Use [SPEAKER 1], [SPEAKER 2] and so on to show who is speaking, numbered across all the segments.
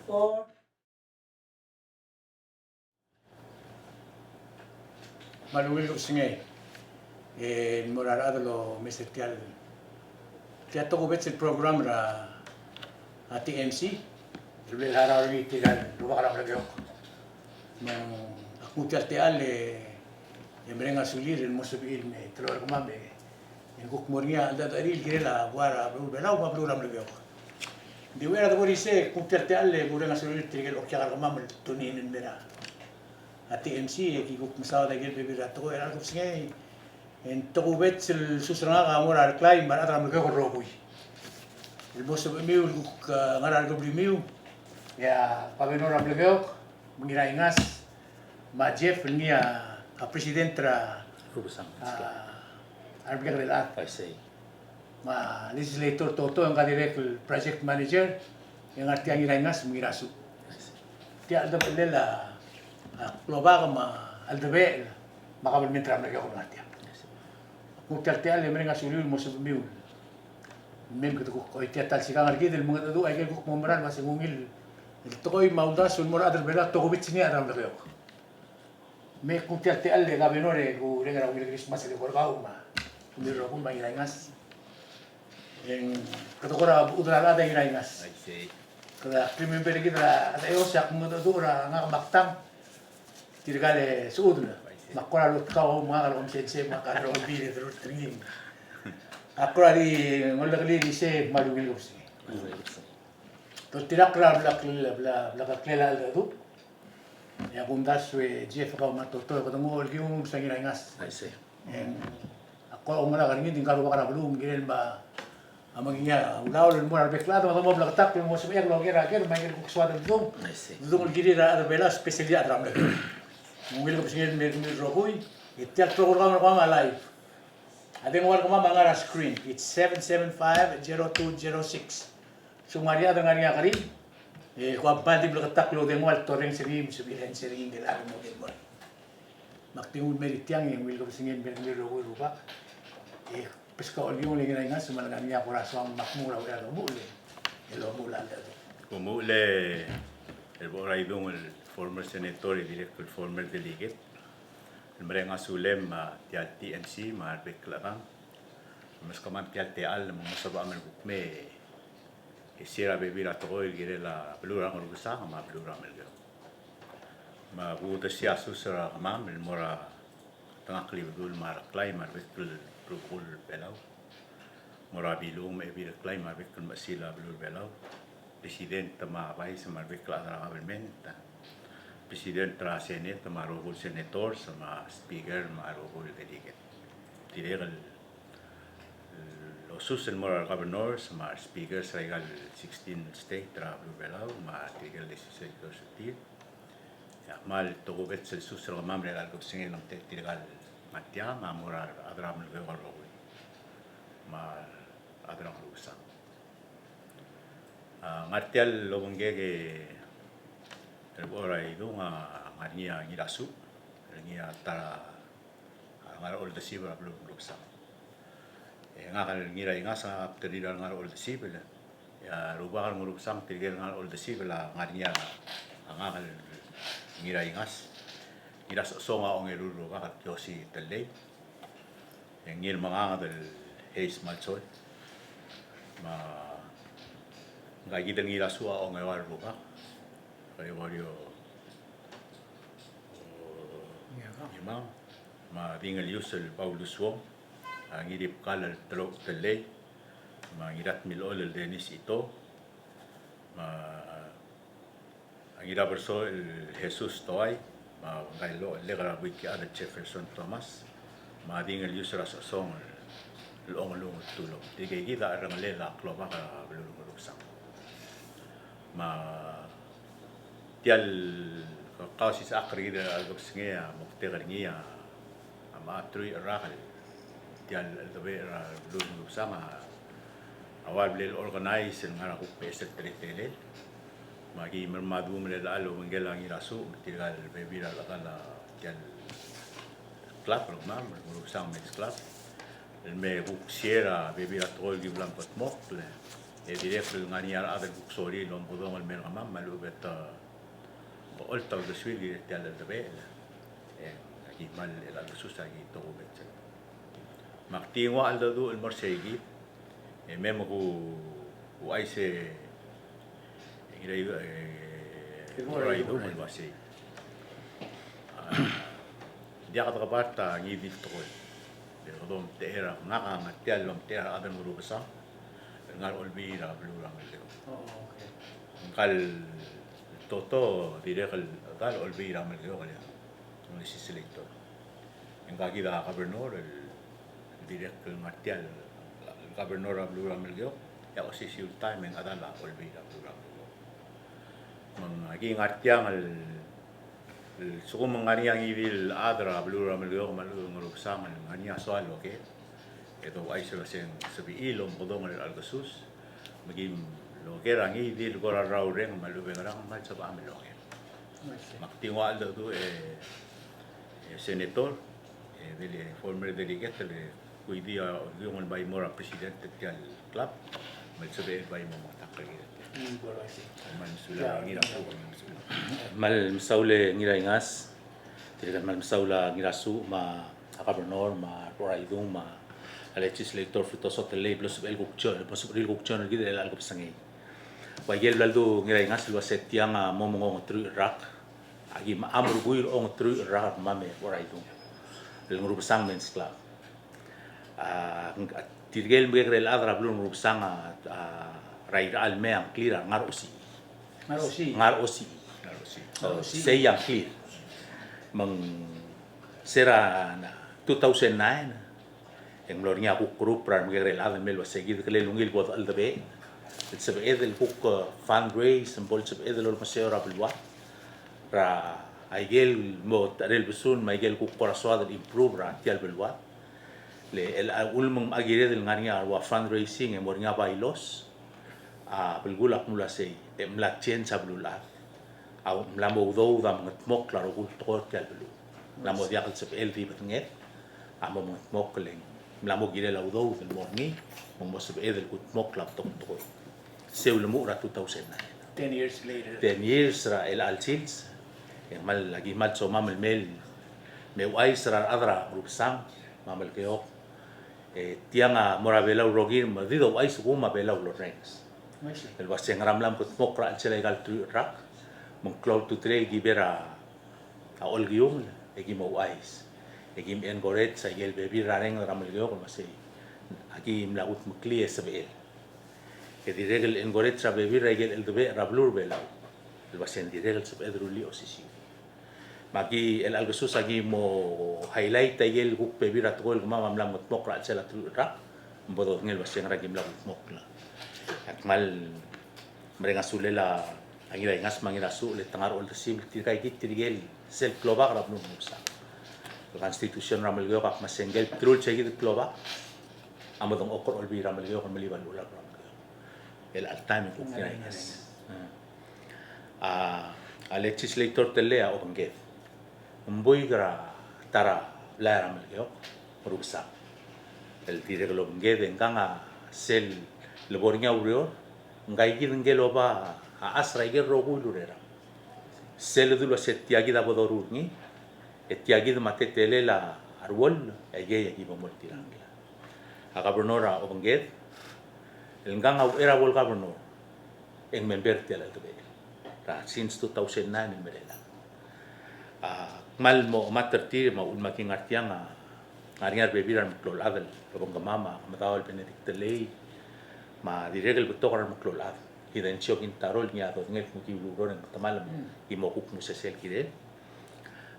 [SPEAKER 1] 4. Maluwil ko singay. Morar adalo Mr. Tial. Tiato ko bet sa program ra TMC. Luwil harawi tigal. Luwa ka lang lagyo. Ako tial yang mereka sulir dan musuhin telur kemam yang kuk murnia ada tadi kira buara belau baru ram lagi. Di wera tu boleh kuk tial mereka sulir tigal okjar kemam tunin merah. Hati MC kuk masalah lagi berbeda tu era kuk singai. En tukubet sil susranga kamu rar klaim barat ram lagi korobui. Ilmu miu kuk ngarar kebeli miu. Ya pabeno ram lagi mengira ingas. Ma Jeff niya Presidente Arbiter del Art. Ma legislator Toto yang kadirek project manager yang arti ang irangas mengirasu. Dia ada belela loba ma aldabe makabal mentram lagi ako natia. Mutartial yang mereka sulul musuh miul. Mem gitu ko tiatal sigang argi del mga tadu ay ko kumaran masih ngungil. Ito ko'y maudas sulmur adal bela to kubit sini adam lagi ako. Me kuntiarte alle gabenore ku regara umil Christmas le korgau ma umil ro ma iraingas en katokora udara ada iraingas kada primen pele kita ada yosak mo dura nga maktang tirgale suudna makora lot kau mga kalom sense makaro bile terus tringin akora di ngolagli di se malungil ko si to tirakra bla kaklela alda tu ya bundas we Jeff kau mato to ko mo olgi sa ginangas.
[SPEAKER 2] I see.
[SPEAKER 1] Ako umara kan ngin tinggal ba kana belum giren ba amaginya ulaw mo na beklado mo bla tak mo sa erlo gera may ko swada dum.
[SPEAKER 2] I see.
[SPEAKER 1] Dum giri ra bela specialidad ram le. Mungil ko singil me rokoy itel program ko ma live. Ade mo ko ma mangara screen. It's 775-0206. Sumaria dengan niya kari. Kung pati belum ketak lo demo al torreng serim sebilan sering gelar mo demo. Maktimun meritiang yang wil ko singin berngir lo rupa. Peska olio lagi na nga sumalangan niya ko rasang makmura wala lo mule. Elo mula dito.
[SPEAKER 2] Kumule el boraidong el former senator director former delegate. El merenga sulem tial TNC marbek lakang. Mas kaman tial tial mo masaba amel bukme. Sira bebira toil gire la blura ngor gusa ma blura melgo ma buta sia susra ma mel mora tangak li dul mar climber betul prukul belau mora bilum e bir climber betul masila blur belau president ma vice mar bekla agreementa president tra senate ma rogul senator sama speaker ma rogul delegate tiregal Sus el moral governor sama speaker regal 16 state tra blue belau ma tigal 16 sutil ya mal to bet sel sus el mam regal ko singin ng tigal matya ma moral adram el goro ma adram rusa martial lo bongege el ora idu ngania ngirasu ngia tara ngar ol de sibra blue rusa ngakal ngira ingasa terira ngar ol sibel ya rubah nguruk sang tigel ngar ol sibel ngarnya ngakal ngira ingas ngira songa ong eruru kakat yosi tele yang ngir manga del heis malsoy ma ngai gideng ngira suwa ong ewar ruka kaya wario imam ma dingal yusel Paulus Wong ngirip kalal telok telay mangirat milol el Denis ito ngira berso el Jesus toay ngailo legra wiki ada Jefferson Thomas mading el yusra song el onglo tulo tige gida arang lela kloba ka belulu ruksang tial kausis akri gida algoksngia muktegar ngia ama trui rakal tial dobe belum sama awal beli organize ngara ko peset tele magi mermadu mele alo mengelangi rasu tigal bebira lakala tial club rumah berusaha mix club el me buksiera bebira tol di bulan pot mok le direct ngani ar adan kuksori lom bodong al mer kamam malu beta all tau de swil direct al de be aki mal el al susagi to bet maktingo al do el morsegi memo ku ai se ngira rai do el wasi dia kata kabarta ngi victor dom tera ngaka ngatial lom tera adan muru besar ngal olvira blura meleo
[SPEAKER 1] Okay.
[SPEAKER 2] ngal toto direct al olvira meleo ya no es selector engaki da gobernador el direct ngatial gobernador blura meleo ya o si time en adala olvira blura meleo magi ngatiang al suku mengani yang ibil adra blura meleo malu nguruk sama ngani soal oke ito ay sila siyang sabi ilong kodong al gasus maging loker ang ibil gora raw rin malubeng rang mal sa amin loker maktingwal daw to senator dili former delegate le kuidi yung bay mora presidente del club mal sabi bay mo matakal man sula ngira ko
[SPEAKER 3] mal misaule ngira ingas tidak mal misaula ngira su ma gobernador ma raidung ma legislator fruto sotele plus el gukchon gitu el algo pesangi wa yel baldo ngira ingas lo setiang momong tru rak agi ma amur guir on tru rak mame raidung el grupo sang mens club tirgel begre el adra blun grupo sang raida al me am clear ngar osi say yang clear mang sera 2009 yang melornya aku grup peran mengenai lawan melu seguir que le lungil buat al debe el sebe del hook fundraise symbol sebe del lo maseo rabulwa ra aigel mo tarel besun maigel ku corazón del improve ra tial belwa le el ulmum agire del ngania wa fundraising en mornya bailos belgula mula sei mla chen sablula au mla mo do da mok claro gul to tial belu la mo dia sebe el di betnget amo mok leng mlamo gile la udo del morni mo se be del kut mok lap tok tok se ulmu ra 2009
[SPEAKER 1] 10 years later
[SPEAKER 3] 10 years ra el alchils mal lagi mal so mamel mel me wai sra adra rupsang mamel keo tianga morabela urogir ma dido wai su ma bela lo reins el baseng ramlam kut mok ra chele gal tu rak mon cloud to tre gibera a olgium egi mo wais egim engoret sa yel bebi rareng ramel geo con masih aquí mlaut mkli sbel que dirigel engoret sa bebi regel el debe rablur belau el basen dirigel sbel ruli osisi maki el algo sus aquí mo highlight yel guk bebi ratgol mama mlam mok ra sela tra bodo ngel basen ragi mlaut mokla akmal merenga sulela angira ngas mangira su le tangar ol sim tirai git tirgel sel global rabnu musa konstitusi ramel geo kak masengel trul chegi de kloba amadong okor olbi ramel geo kon meliban ular ramel geo el altime ko kira ingas a legislator telea o banget umboy gra tara la ramel geo rusa el dire lo banget enganga sel lebornya urio ngai gi ngelo ba asra ge rogu lurera sel du lo setiagi da bodoruni etiagi de matetele la arbol ege egi bomol tirangla a gobernora o banget el nganga era bol gobernor en member tela de ra since 2009 en merela mal mo matertir ma un making artianga ngaringar bebiran klolabel lo mama matawal benedict lei ma diregel betogar klolab idencio intarol nya do ngel muki luron tamal imokuk musesel kidel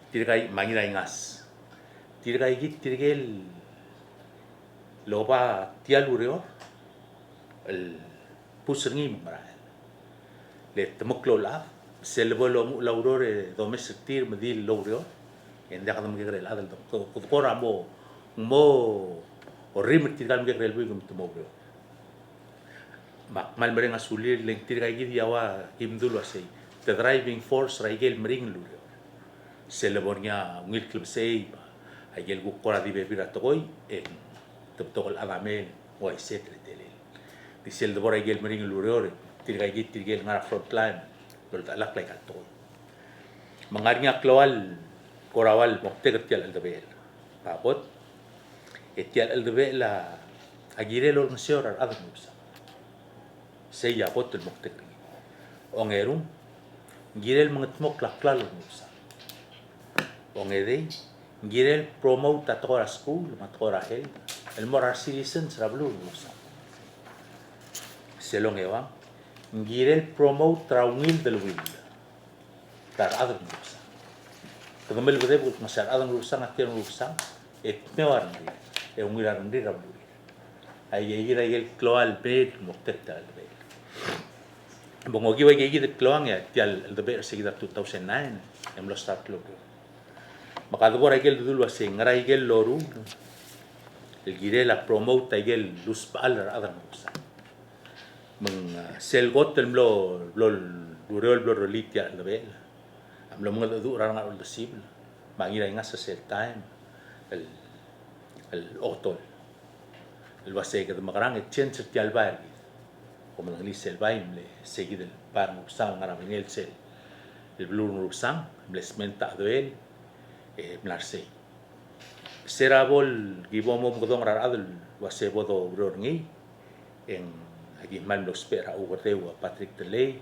[SPEAKER 3] tirgai mangira ingas tirgai git tirgel loba tialureo el pusngi mara le temoklola selbolo mu laurore domestic tir medil laureo en da kadam gegrel adal ko kora mo orim tirgal gegrel bu gum temobro mal mereng asulir leng tirgai git yawa imdul wasei the driving force raigel mering lureo selebornya ngil klub sei agel gu kora di bebira toy en toptol agame wa setre tele di sel de bora igel mering luriore tirigel ngara frontline lol talak lai kalto mangarnya klawal korawal mokte ketial al debel papot etial al debel la agire lol ngasyor ar adam musa saya pot el mokte ongerum girel mengetmok laklal musa ongede girel promote atora school matora hel el moral citizens rablu musa selong ewang girel promote traungil del wil tar adam musa kemel bede bu masar adam musa ngatir musa et mewar e ungirar ndi rablu ay gira el kloal bet moktekta al bet bongo giwa gigi de kloang ya tial el bet seguida 2009 em lo start lo makadubor ay gel dulu ase ngaray gel loru el gire la promote ay gel lus paal adam musa meng selgot el mlo durol blo relitia al bet am lo mga du rang al disible mangira ngas sa time el otol el base que de magrang et chen tial bar como la lise el baim le seguid el par musa ngara el sel el blue musa blesmenta de él mlarse serabol gibomo godong raradul wase bodo brorngi en agi mal lo spera uberteu Patrick Delay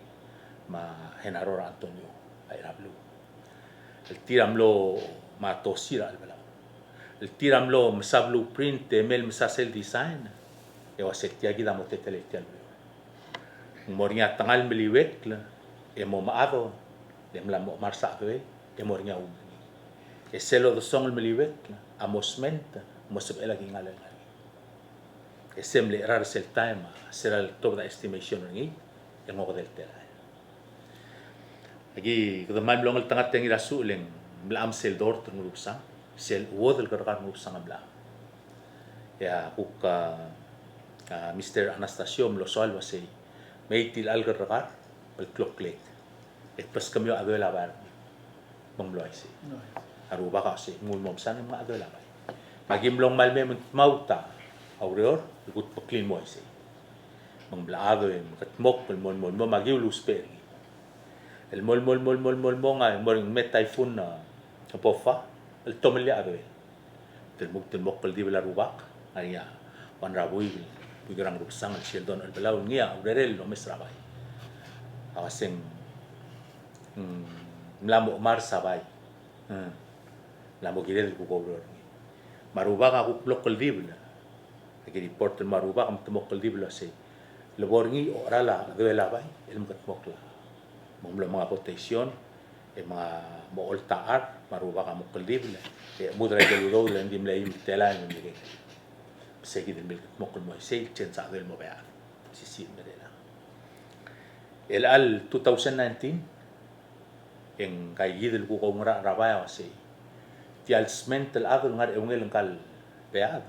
[SPEAKER 3] ma Genaro Antonio Airablu el tiramlo ma tosira al bala el tiramlo msa blueprint mel msa sel design e wase tiagi da motetele tial moria tangal meliwek la e mo maado de mla mo marsa be e moria e selo do song meliwek amosmenta mosebela gingala e semble rar sel time será el top da estimation ngi e ngo del tela agi ko mal blong el tangat tengi rasuleng blam sel dort ngurupsa sel wodel gargar ngurupsa ngabla ya kuka Mr. Anastasio lo salva se meitil algar gargar el clocklet pas kami aduela bar monglo ai se aruba kasi ngul mom san ma adola bay magimlong malme mauta aureor gut clean mo ise mang blaado en katmok el mon magiu lus peri el mol nga moring met typhoon na pofa el tomle adoe del mok el dibla rubak aya wan rabui bigrang ruksang el sheldon el belaw ngia aurel lo mesrabay awaseng mlamo mar sabay la mogire del gobernador marubaga ku local dibla agi report el marubaga mtmok dibla se le borngi orala de la bay el mtmok la mumlo mga protection e mga mo oltaar marubaga mok dibla e mudra del do le ndim le tela ni seguir el mok mo se chensa del mobea si merela el al 2019 en kay del ku ko ngara rabaya se tial smentel adul ngar ungel kal bead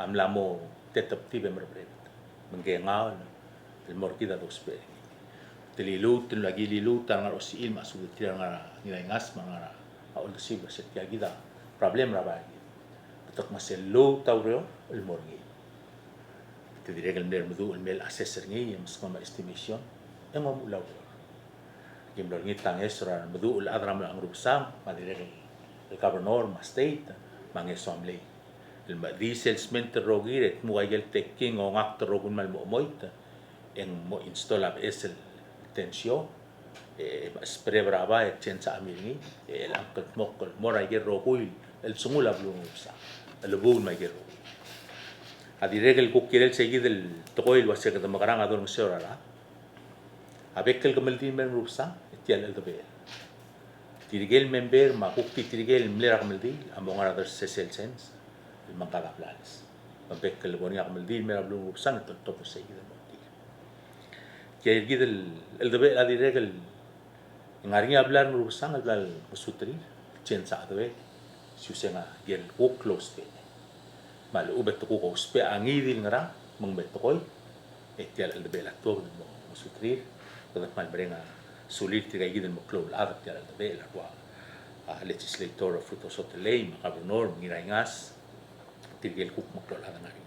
[SPEAKER 3] am lamo tetap tibe merbret mengengau el morkida dos pe telilut lagi lilut ngar osi ilma su tiar ngar nilai ngas mangara aul sib setia gida problem rabai betok masel lo taureo el morgi te diré que el mermudu el mel assessor ngi mas koma estimation engom ulaw gimlor ngi tang esra mudu ul adram ang rupsam madirere el gobernador ma state mange somle el diesel smente rogire muayel teking o ngak rogun mal mo moita en mo installa es el tensio spre brava e chensa amini el ankot mokol mora ger rogul el sungula blum sa el bul ma ger adire el kukirel seguid el toil wa se que magarang ador mserara avec el gamel din men rupsa tial el dobe tirigel member ma kukti tirigel mlera gamel among other sesel sense el mangala planes avec el bonia gamel din mera blum rupsa el top seguid el monti que gid el dobe adire el ngari hablar rupsa el blal musutri chensa dobe si usenga gel ko close pe mal ubet ko spe angidil ngara mong betoy etial el dobe la to musutri kada mal brenga sulit tiga gid mo klo la tial el dobe la kwa legislator of frutos hotelay makabunor ngirangas tigel kuk mo klo la ngari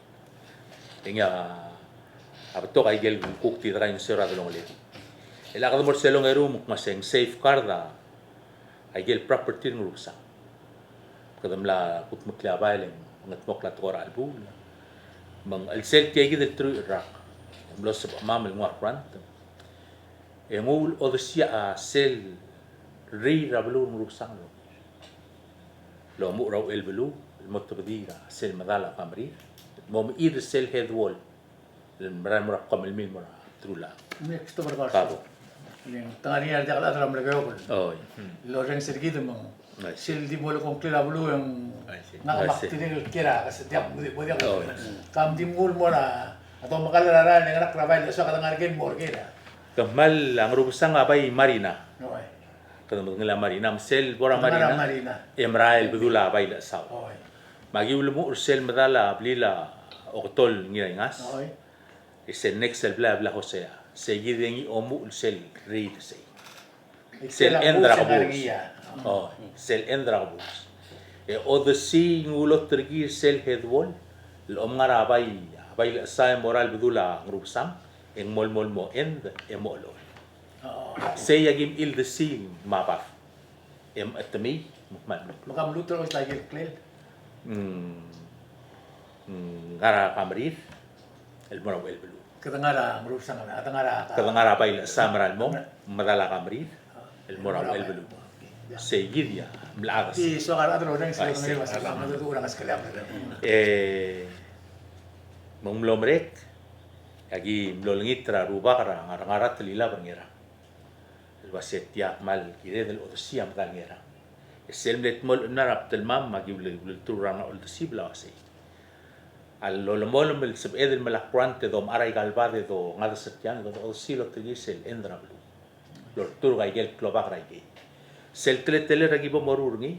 [SPEAKER 3] enga Abeto kay gel kuk ti train sera de longole. El akad mo selong eru maseng safeguard da ay gel property ng ruksa. Kadam la kut mukla baileng ngat mokla tora albu. Mang al sel kay gid tru rak. Mlos mamel ngwa front. E ngul o de sia sel ri rablu ng ruksa lo. Lo mu raw el belu el motobdira sel madala kamri. Mom ir sel head wall. المران مرقم الميل مرا ترولا
[SPEAKER 1] Next to Barbaros.
[SPEAKER 3] كابو
[SPEAKER 1] Yung tangani na dyan alam mo lagaw ko.
[SPEAKER 3] اوي
[SPEAKER 1] Loreng sergido mo.
[SPEAKER 3] Ay,
[SPEAKER 1] Sil di bolo kong klila bulu yung
[SPEAKER 2] Ay, si.
[SPEAKER 1] nakamakti
[SPEAKER 3] Ay, si.
[SPEAKER 1] din kira kasi diyak mo di ako.
[SPEAKER 3] Oh,
[SPEAKER 1] Kam di mul mo na atong makalarara ng anak rabay so katangargen mo kira.
[SPEAKER 3] كمال ang rubusang abay marina
[SPEAKER 1] No ay.
[SPEAKER 3] kada ngila marina sel bora
[SPEAKER 1] Marina.
[SPEAKER 3] marina emrael bedula abay la saw
[SPEAKER 1] Oy.
[SPEAKER 3] magi ulmu ursel madala blila oktol ngira ngas
[SPEAKER 1] Oy.
[SPEAKER 3] ese next el bla bla hosea seguiden omu sel reid se
[SPEAKER 1] Sel
[SPEAKER 3] endra
[SPEAKER 1] ko
[SPEAKER 3] kabus oh sel endra kabus e o the sea ngulot tergir sel headwall lo ngara abay abay la sa moral bedula rubusang en mol mo end e molo say agim il the sea mapa em atami mukman
[SPEAKER 1] Makamluto ko sa lagi klil.
[SPEAKER 3] ngara kamrir el mora el belu
[SPEAKER 1] Katangara ang rupsang na atangara ka.
[SPEAKER 3] kadangara bay sa maral mo madala kamrir el mora el belu say gidia mlagas
[SPEAKER 1] Di so kala atro nang sila
[SPEAKER 3] Ay,
[SPEAKER 1] ng mas
[SPEAKER 3] sige.
[SPEAKER 1] matutunan kas kalam.
[SPEAKER 3] mumlomrek agi mlolngitra rubakara ngarangarat lila bangera el basetia mal kire del odsiam bangera السلم مول نراب تلمام ما جيب لي تورا نقول تسيبلا واسي اللولمول من سب إذن ملاكران تدوم أراي قلبا تدو غادا ستيان تدو سيلو تجيس الإندرا بلو لور تور غايجل كلوباك رايجي سل تلتل راجيبو مرورني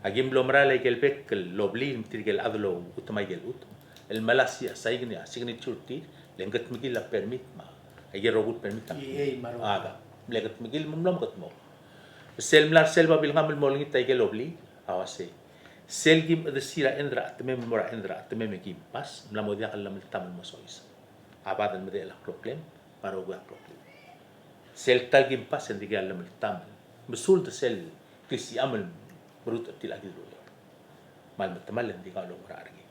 [SPEAKER 3] أجيم لومرا لايجل بيك اللوبلي متريجل أذلو وتمايجل وتم الملاسيا سايغني سيغني تشورتي لنجت مجيل لا بيرميت ما أجي روبوت بيرميت
[SPEAKER 1] EA maro.
[SPEAKER 3] هذا لنجت مجيل مملوم قتمو sel mlar sel babil ngamel molngi tay gelobli awase sel gim de sira endra atme mora endra atme me gim pas mlamo dia kallam tam mosois abadan mede la problem para o problem sel tal gim pas endi gallam tam besul de sel kisi amal brut til agi do mal matamal endi galo mora argi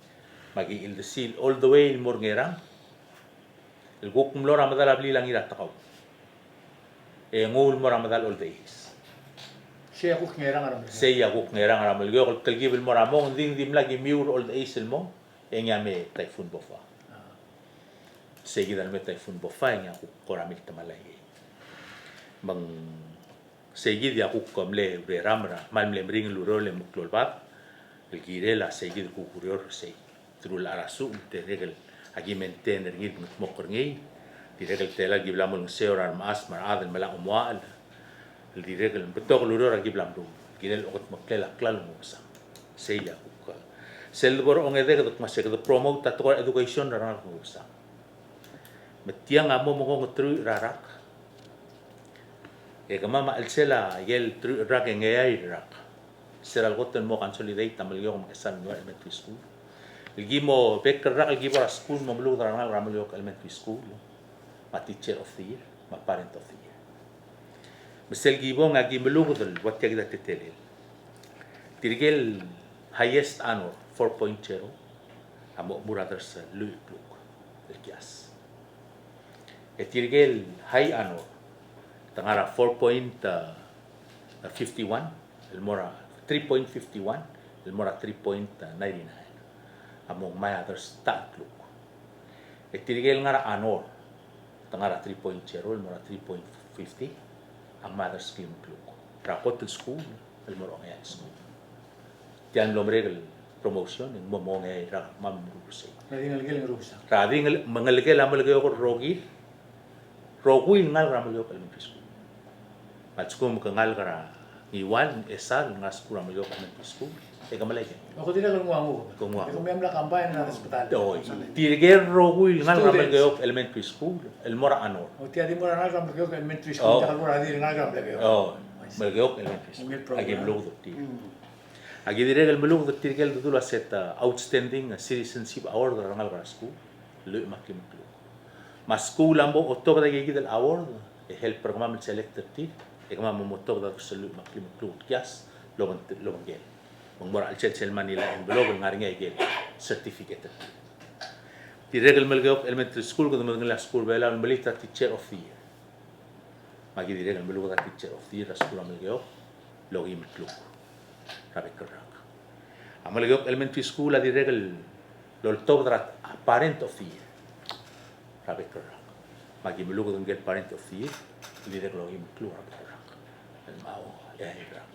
[SPEAKER 3] magi il de sil all the way morngera el gok mlora madala bli langira takaw e ngul mora madal all days
[SPEAKER 1] Siya ko ngerang aram.
[SPEAKER 3] Saya aku ngerang ramal gyo kol kalgibil mo ramong ding dim lagi miur old isel mo enya me typhoon bofa. Seguida me typhoon bofa enya aku koramil tamalay. Mang seguida aku komle bre ramra malmle ring lurole muklol bat. El girela seguida ku kurior sei. Trul arasu te regel agi maintain ringil mokkorngi. Di regel tela giblamul seorar mas mar adel mala umwal. El direcel betok luror agi blamdu ginel okot maklela klal mo sa seya ko sel bor ong ede ko mas ke promote tato education ran ko sa metiang amo mo ko tru rarak e kama ma elsela yel tru rak ngey rak seral goten mo consolidate tamal yo makesan no elementary school gimo bekker rak gimo school mo mlu ran ram yo elementary school ma teacher of the year ma parent of the year Misal gibong agi melugdol wat kagda tetelel. Tirgel highest honor 4.0 amo brothers Louis Pluk el kias. E tirgel high honor tangara 4.51 el mora 3.51 el mora 3.99 amo my others Pluk. E tirgel ngara honor tangara 3.0 el mora 3.50 ang mother's skin pluk. Rakot til school, el morong ay school. Tiyan lomregel promotion, yung momong ay mamurusay.
[SPEAKER 1] Rading algil ng rupsang.
[SPEAKER 3] Rading mangaligay lamalagay ako rogi. Rogi ngal ramalagay ako elementary school. At school makangal kara iwan, esal, nga school ramalagay ako elementary school. Eka malagay.
[SPEAKER 1] Ako din ako nguango.
[SPEAKER 3] Kumuha.
[SPEAKER 1] Ikaw may amla kampanya na hospital.
[SPEAKER 3] Oy, tirger rogi ngal ramalagay ako elementary school. El mora anor.
[SPEAKER 1] O tiya di mo na nagam lagyo ka elementary school. Taka ko rading nagam lagyo.
[SPEAKER 3] Oh, malagay ako elementary school.
[SPEAKER 1] May program.
[SPEAKER 3] Agi malugdok ti. Agi direk el malugdok tirgel dudul aset outstanding citizenship award rangal kara school. Lu makim pluk. mas school ambo otok da gigi del award e help program el selected ti e kama mo motok da selu maklim klub kias lo gel mor al chel manila envelope ngaringa gel certificate di regel melgok elementary school ko ngela school bela melita teacher of the year magi di regel melgok teacher of the year school melgok lo im klub rabe kerak amalgok elementary school di regel lo top drat parent of the year rabe kerak magi melgok ngel parent of the year di regel lo im klub rabe kerak el mau ya kerak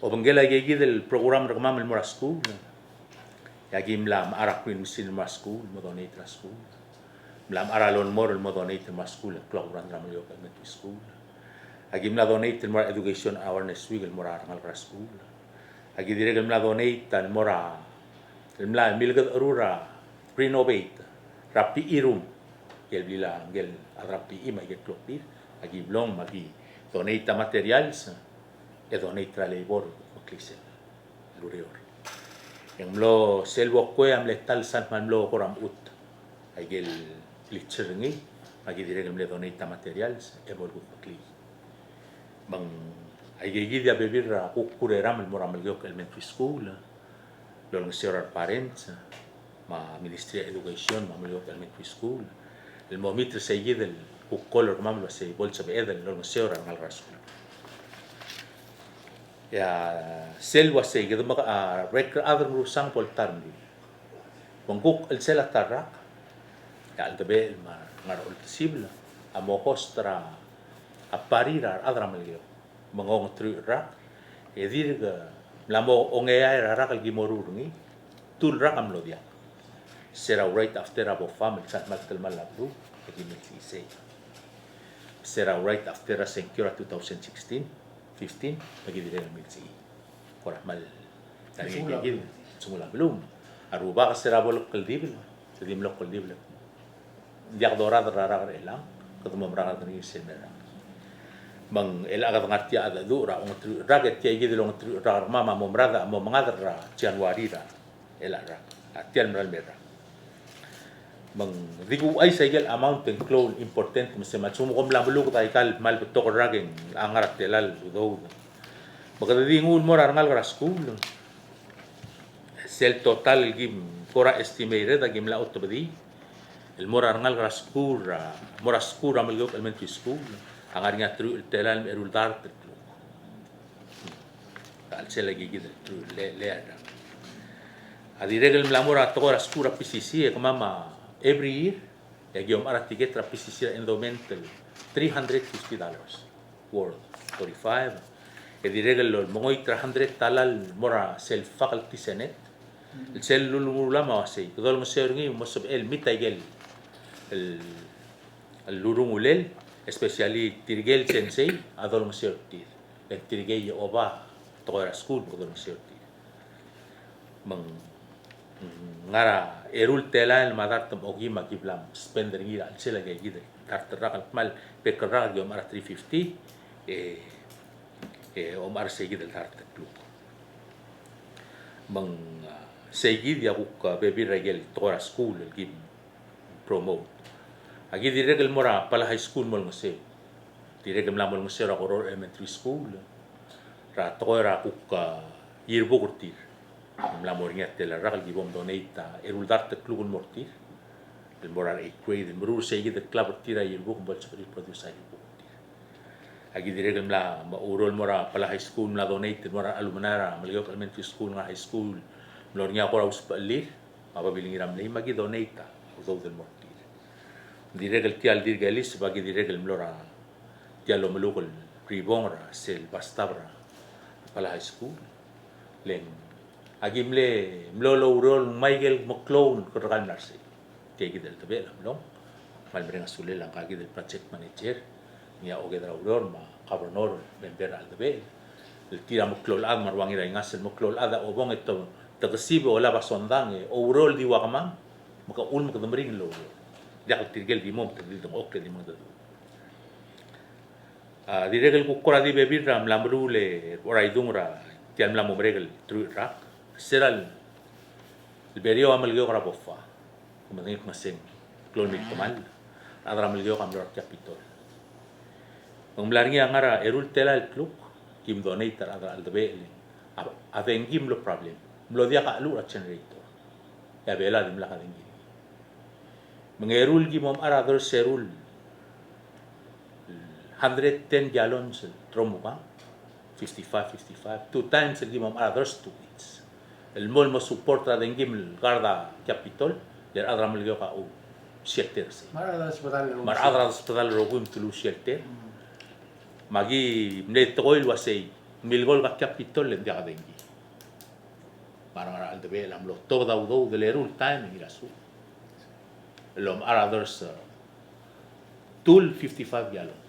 [SPEAKER 3] o bangela gigi del program rekmam el mora school yagi mlam ara queen misin ma school mo donate la school mlam ara lon mor mo donate ma school program ram yo ka met school agi mla donate mora education awareness week el mora ngal ra school agi dire mla donate tan mora mla milga rura renovate rapi irum gel bila gel rapi ima gel klopir agi blong magi donate materials e donate tra labor o klisen lurior yang mlo selbo kue am letal san man mlo koram ut ay gel litcherngi agi dire mle donate materials e bol gut kli bang ay gigi dia bebir kukure ram el moram el elementary school lo ngesiorar parents ma ministry education ma mlo elementary school el momitre seguid el kukolor mamlo se bolsa be edel lo ngesiorar mal rasul ya selwa se gitu maka rek other rusang poltar ni mongkuk el sela tarak ya al tabe mar ul sibla amo hostra aparira adra melio mongong tru rak e dirga lamo ongea rak al gimorur ni tul rak am lo dia será right after abo fam el chat mal malabru e gimel si será right after a sencura 2016 15 bagi diri milsi korah mal tadi gigi semula belum aruba serabo lokal dibil jadi lokal dibil jak dorad rara elang ketemu meraka tani senera bang el aga ngarti ada dura on raga tie gidi long rara mama mo mrada mo mangadra januari ra el ara atian meral mera bang digu ay segel amount and clone important mse machumo kom lambulu tay kal mal betok rageng angarat telal do baka dingun morar ngal gra school sel total gim kora estimated gim la otbedi el morar ngal gra school mora school amal go elementary school angar nga tru telal erul dar tru tal sel gi gid tru le adi regel mlamora tora school PCC e mama every year, yung ticket ra PCC endowmental $350 worth 45. E diregel lo mongoy 300 talal mora self faculty senate. El sel lulula ma wasi. Kodol mo serngi mo sab el mitagel el lurungulel especially tirgel sensei adol mo sertir. El tirgel oba toera school kodol mo sertir. Mang ngara erul tela el madar tam ogi magiblam spender ngira sela ge gide tartrak mal pekra ge mara 350 o mar segi del tart club bang segi dia buk baby regel tora school gi promote agi di regel mora pala high school mol ngse di regel mol ngse ra koror elementary school ra tora buk yearbook urtir la moringa tela ragal gi bom donata erul dart club mortir el moral e grade el murur segi del club tira y el book bol super produce ay book agi dire la ma urol mora pala high school la donate mora alumnara malio elementary school nga high school moringa ko raus palir aba bilingiram nei magi donata uzo del mortir dire el tial dir galis bagi dire el mora tialo melukol ribongra sel bastabra pala high school len agimle mlolo urol Michael McClone ko rakal narsi kegi del tabe lam mal brenga sule lang kagi del project manager niya oge dra urol ma governor member al tabe el tira McClone ad marwangi ra ngasel McClone ada obong ito tagasibo wala basondang o urol di wakama maka ul maka damring lo dia tirgel di mom tirgel dong okle di mga dadu diregel ko kora di bebir ram lamrule oray dungra tian lam regel tru rak seral el berio amal geo rabofa como tengo maseng clone kamal adra melio kam lor capitol menglaringi angara erul tela el club kim donator adra al debe avengim lo problem lo dia ka lu generator ya bela dim la kadengi mengerul gi mom ara ador serul 110 gallons tromuka 55 two times el gi mom ara ador stupids el mol mo supporta dengim el garda capitol der adra melio ka u shelter se mar adra hospital rogum tulu shelter magi ne toil wasei milgol ka capitol le dia dengi para al debe lam lo toda udo de lerul time ira su lom others tul 55 gallon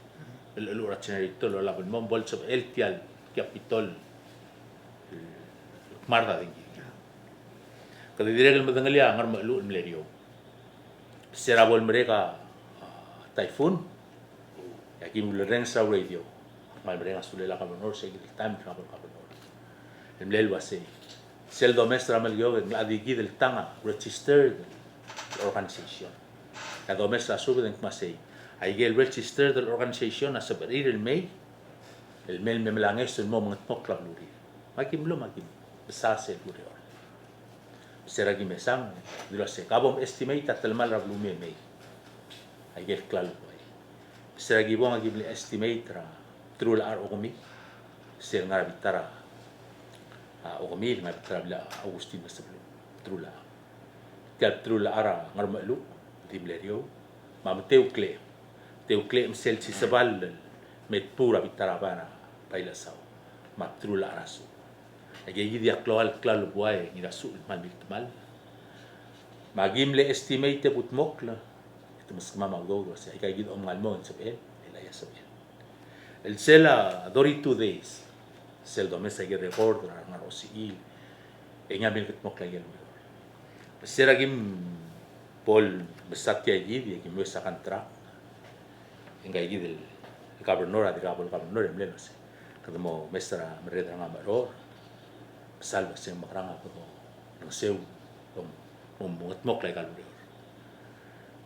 [SPEAKER 3] el ura generator lo la mon bolso el tial capitol marda dengi kada dire el madangalia ngar malu mlerio serabol mereka typhoon aquí mulren sa radio mal mereka sulela ka honor se time travel ka honor el mlel wase sel domestra melio en la digi del tanga registered organization la domestra sube den masei hay el registered organization a saber el mail me melanges el moment pokla luri makim lo makim besar se luri seragi mesang dilo se kabom estimate atal mal rablume mei hay el klal boy seragi bon agi estimate ra trul ar ogomi ser ngar bitara ogomi ngar bitara bla augustin masablo trula kal trula ara ngar malu dimlerio mam teucle msel si sabal met pura bitara bana paila saw ma trula arasu agi dia klal boy ngira sul mal mal magim le estimate put mokla ito mas mama go se ay gid ngal mo sabel ela ya sabel el sela dori 2 days sel do mesa ge record na rosi e nya bil mokla gel sera gim pol besat ya gid ya mo sa kantra engay gid el gobernador emleno se kada mo mesra mereda nga maro salva se makranga ko no seu bungat mok lay kaluri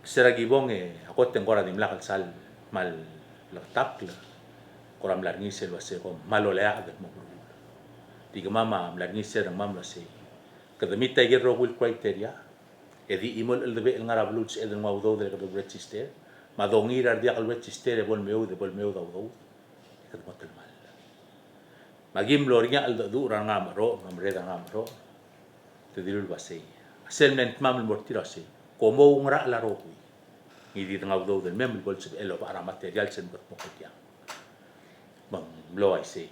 [SPEAKER 3] sera gibong ako tengora dim lakal sal mal laptop la koram larngi sel wase ko malolea agat mo tiga mama larngi ser mam la se kada mita ge rogul criteria edi imol el debe ngara bluts eden mawdo de kada register madongir ar dia kal register bol meu da do kada matal mal magim lornya al du ranga maro mamreda ngamro te dilul basei selment mam mortirase como ungra la roki ngidi ngawdo del mem bol se elo para material sen bot mokotia bang lo I say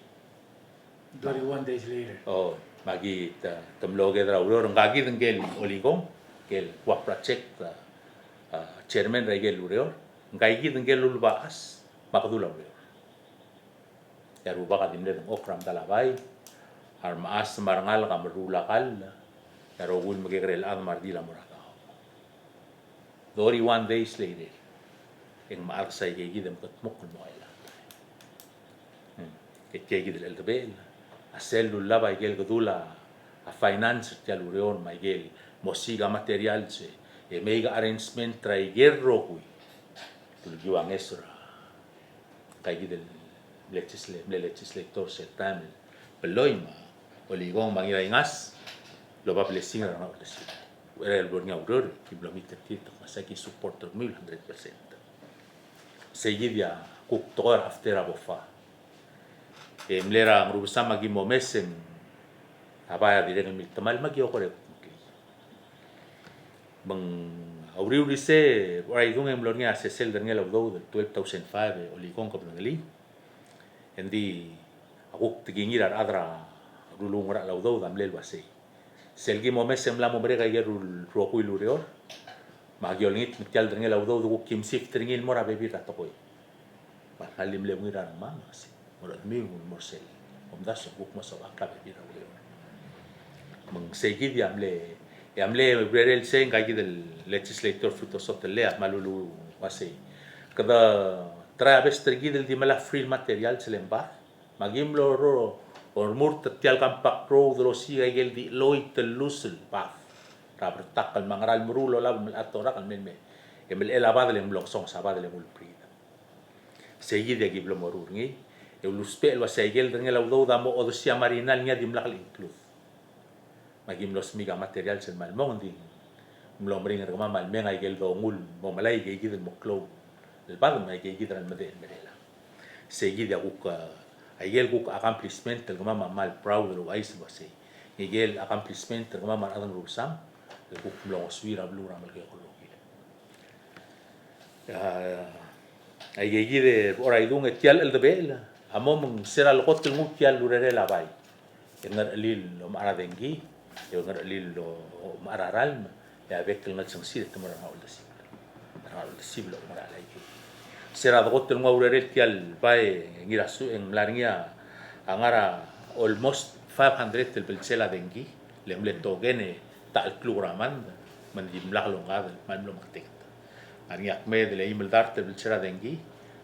[SPEAKER 1] 31 days later
[SPEAKER 3] magi tamloge dra uror ngagi dengel oligong kel wa project chairman regel uror ngagi dengel ulbaas makdula uror ya ruba ka dimle ng okram talabay armaas marangal ka marulakal ya rogul magigrel ang mardila muraka 31 days later ing maarsay kay gidem katmok mo ila kay gidel elbel asel lulaba igel gudula a finance tialurion maigel mosiga material se e mega arrangement tray gerro kui tulgiwang esra kay gidel legislator se tamil peloima oligong mangiringas lo va blessing ra na blessing era el bornia uror ki blomita tito masaki supporter 100% seguidia kuktor after abofa mlera ngrubusa magi momesen abaya dire ng tamal magi okore bang auriu rise orai dung emlornia se sel derngel awdo 12005 oligong ko blangali hindi ako tigingirar adra rulung ra lawdo damlel wase selgi momes semla mombre kay rul roku ilurior magyolngit mityal dringel lawdo du kimsif dringel mora bebi ratokoy halim le ngira ma si mora mi morsel omdas buk mo sa akla bebi rawlior mang segi yamle brerel sen kay del legislator fruto sotelle malulu wase kada traves tergidel di mala free material selemba magim loro or murta tial kampak pro drosi gel di loy telusel pa rabertak kal mangaral murulo la atora kal menme el abadle mlong song sabadle mulprida seguida giblo morurngi eu luspe lo segel dengan laudo damo odosia marinal nya dimlakal include magim los miga material sen malmong di mlom ring rama mal menga gel do ngul mo malai ge gidel mo klo el bad ma ge gidel mede medela seguida guk ayel guk accomplishment el mama mal proud lo ais base gel accomplishment el mama adan rusam el guk mlong suira blura mal ge ko ay ge gide ora idung etial el debel amom sera lo kot el mutial lurere la bai engar lil lo mara dengi yo ngar lil lo mara ralm ya vek el ngat sangsi te mara haul de siblo mara lai sera do kot el ngurere tial bai ngira su en larnia angara almost 500 el belcela dengi lemle to gene tal kluraman man dimlak lo ngadal man lo maktek Ariak me de la email darte belcera dengi,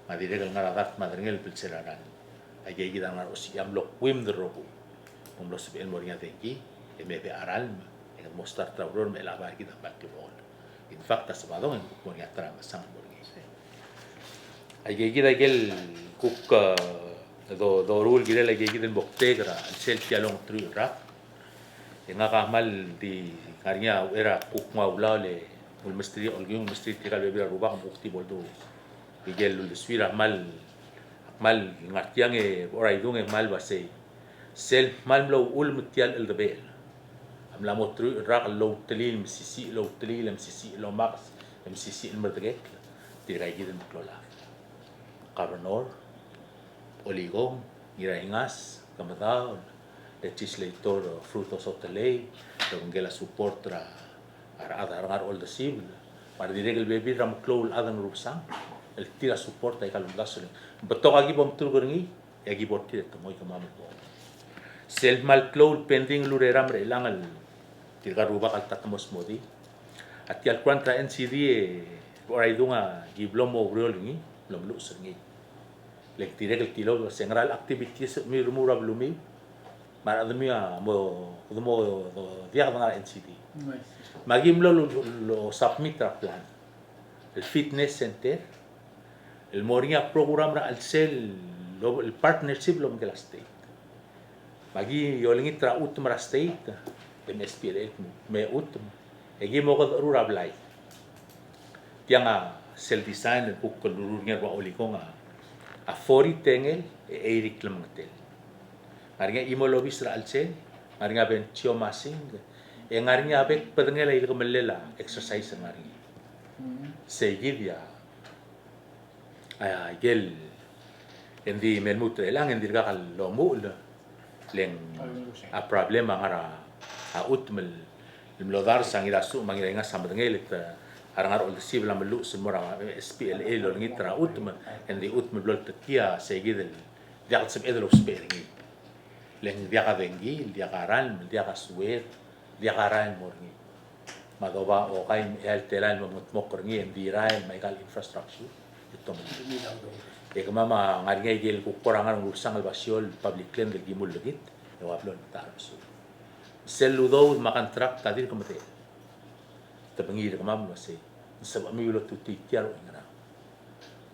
[SPEAKER 3] ma direga ngara dart madrengel belcera ran. Ay gigi dan ngara osi am lo wim de robu. Lo sebe el moringa dengi, e me be aral, e mostrar trauror me la bagi da bakti bol. In fact as badon en moringa trama sang moringa. Ay gigi da gel kuk do rul gire la gigi den boktegra, al sel tialong tru ra. E ngaka mal di karinya era kuk maulale والمستري الجيوم المستري تيجا بيبيع ربع مختي برضو بيجيل السويرة مال نعتيانه ورايدونه مال بسي سيل مال لو أول متيال الدبيل أم لا مترو الرق لو تليل مسيسي لو تليل مسيسي لو ماكس مسيسي المردقك تيجا يجيد المكلولا قارنور أوليغو يرايناس كمداول legislator frutos hotelei lo ngela support arangar all the civil para dirigel bebi ram klol adan rupsang el tira support ay kalundasul betok agi bom turgorngi agi botti to moy kamam ko self mal klol pending lureram relangal tira ruba kal tatmos modi atial contra NCD oray dunga giblomo grolngi lom lusengi lek dirigel tilo general activities mi rumura blumi mara admia mo dia dengan NCD magim lo submit a plan el fitness center el moringa program ra al sel el partnership lo mgela state magi yolingi tra utm ra state MSPL me utm egi mo ko rura blai tianga sel design el book ko lururnya wa olikonga a fori tengel e erik lemtel maringa imo lobis ra al sel maringa ben chio masing ngarinya abek pedengela il kemelela exercise ngari seguidia ay gel endi melmutre lang endi gal lo mul leng a problema ngara a utmel lodar sangira su mangira nga samdengel arangar ol sibla melu semora SPLA lo ngitra utmel endi utmel blot tia seguidel diak sep edelo speringi leng diak adengi diak aran diak asuet dia karan morni madoba o kain el telan mokkorngi endiran maikal infrastructure ito mo e kama ngarngay gel ku korangan ngusang albasyon public claim del gimul legit e waplon tarso seludo makan trak tadir komite tabangir kama mo se sa mi lo tuti tiaro ngara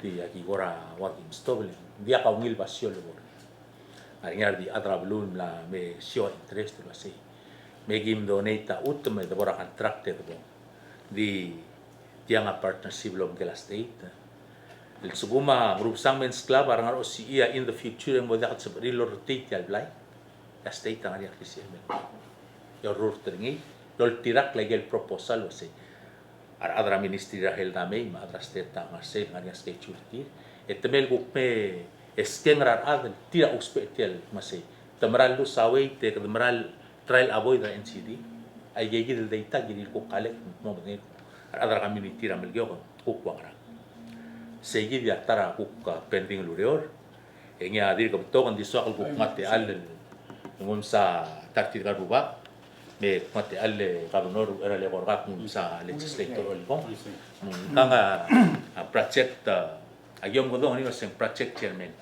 [SPEAKER 3] di aki gora working stable dia ka ngil basyon lo ngarngar di adra blun la me sio interest lo se megim donata utme de bora contracted bo di tianga partnership lo ngela state el suguma group sangmens club arangar osia in the future mo dakat sa rilo rotate al blai la state ang ari akisi yo rurtringi lol tirak lagi el proposal o se adra ministry rahel dame ma adra state ta ngasel ngari state churti etemel gukme eskenrar adel tira uspetiel masay tamral lu saway te tamral trial avoid the NCD ay gigi del data gigi ko kalek mo ngel adra community ramel gyo ko kwara segi dia tara ko pending lureor engya dir ko to kan diswa ko mate al ngum sa takti garuba me mate al gabonor era le gorga kun sa legislator ol ko kanga project ayom ko do ni sen project chairman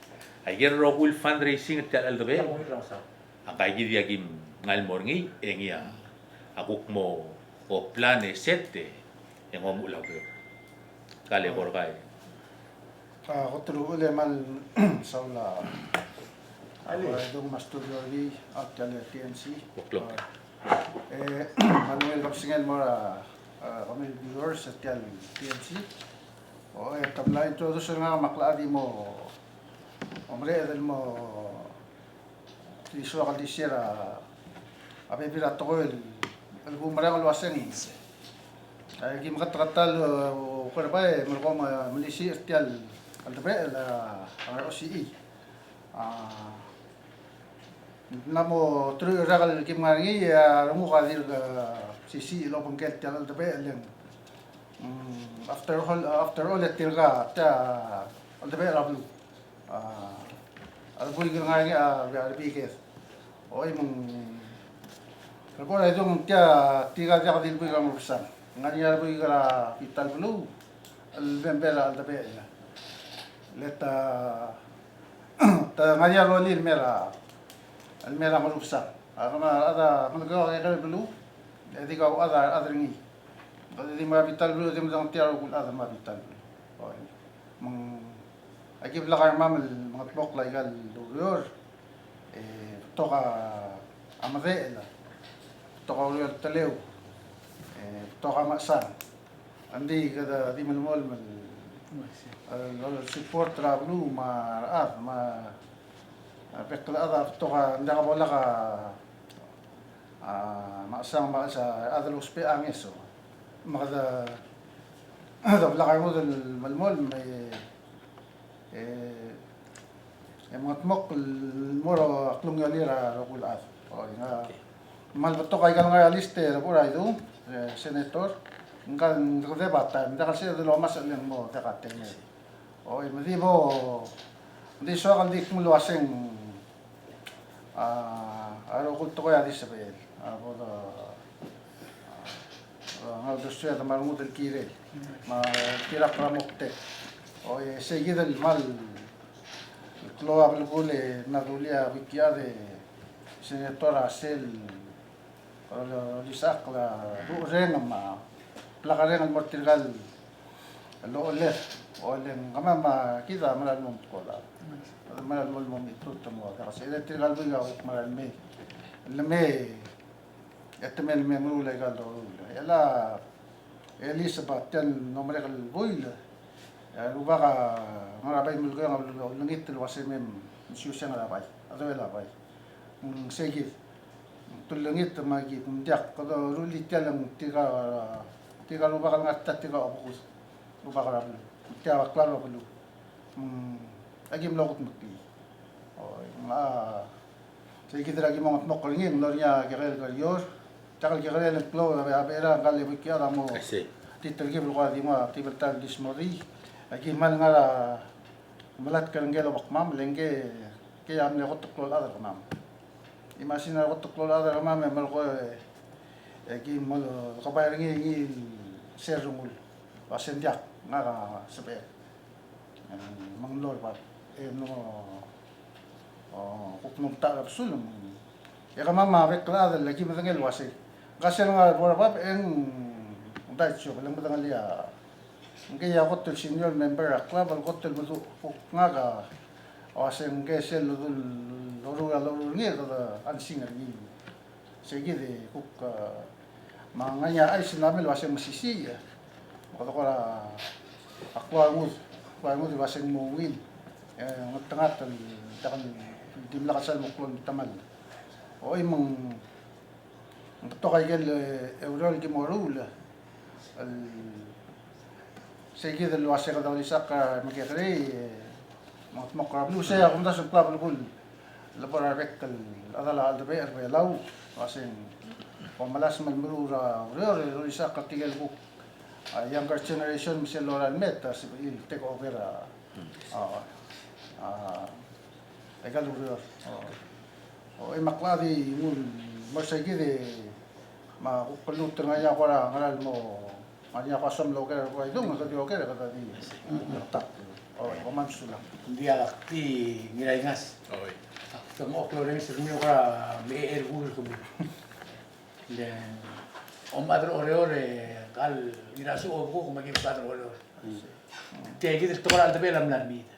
[SPEAKER 3] ayer rogul fundraising tel al dobe akay gidi agim ngal morngi engia aguk mo o plane sete engom ulabyo kali borgai.
[SPEAKER 4] Kotru ule mal saula. Dong mastudio di at kali TNC.
[SPEAKER 3] Buklok.
[SPEAKER 4] Manuel kapsingen mora kami viewers at kali TNC. Tabla introduction nga makladi mo. Omre del mo Tiso ka disira abe pira to el gumara ko waseng ay gi makatratal ko ba mo ko malisi tial al tabe la ROCE namo tru ragal ki mangi rumu ka dir sisi lo pangket tial al tabe leng after all tilga ta al tabe rablu al bui ngai ga bikes oi mong kalau itu mungkin tiga jam di bui kamu besar ngani al bui kala pital bulu al bembela al tabe leta ta ngani al lil mela al mela kamu besar ada menegak yang bulu jadi kau ada ngi jadi ma pital bulu dia mendang tiar kul ada ma pital oi mong Aki belakang mamel mga tlok la igal lurior toka amade la toka lurior taleu toka masan andi kada di malmol mal support ra blu ma raat ma pekla ada toka ndaka bola ka maasang maasa ada los pe angeso makada ada belakang mo del malmol may mga tmok moro aklong yalira rokul at nga mal bato kay kal nga liste pura itu senator ngkan debata nda kasi de lo mas lang mo takate me madi mo di so kal dik mo luaseng rokul to kaya di sabel bodo nga dosto ya marungut el kire ma tira pramokte seguida el mal lo hablo na dulia bikia de senatora sel lo lisak la renga ma plakarenga mortigal lo le kama kita malal mom kola malal mom itut mo kasi electrical biga malal me etemel me mula gal do yala Elizabeth tan nomere kal boila lupa ka ngarapay mulko yang langit luwasem susan ngarapay ato lapay segit tulangit magi mundiak kada rulit lang tiga lupa ka ngatat tiga opus lupa ka rabu tiga klaro pelu agim lokot mukti segit lagi mga mokolingin lornya kerel kalior takal kerel klo abera kali bikia damo titel gib lupa di ma tibertal dismori Aki mal nga malat ka ngelo bakmam lengge ke amne kotok ada kamam imagine kotok ada kamam mal ko aki mal kabayar ngi serungul wasendiak nga sabe manglor pa no kuknum ta sulum ya kamam bekla ada lagi matangel wase kasi nga bora pa dahil lang matangalia Kaya ako to senior member club al kotel mo nga ka aseng gesel loro ngi da ansing ngi sige de kuk manganya ay sinamel waseng masisi ko akwa mo di waseng mo win ngatangat takan di malakasal mo klon tamal o imong to kay gel eurol ki morul al Sige del wase ka daw isa ka magkakari makrab lu saya kung daso klab lu labora rektal adala aldabe arbe law wasing pamalas malmurura ro isa ka tigel bu younger generation misel loran met si take over egal ro makladi mul masigi de ma kulut ngaya kora ngalal mo Manya kasam lo kaya ko itu nggak tadi oke kata di letak paman sulang
[SPEAKER 1] dia ti ngiray ngas tamo okloreng sirmi ka me ergul ko then om adro ore kal irasu ogo ko magi padro ore Tiya gidil tukar alda bela mlan mid.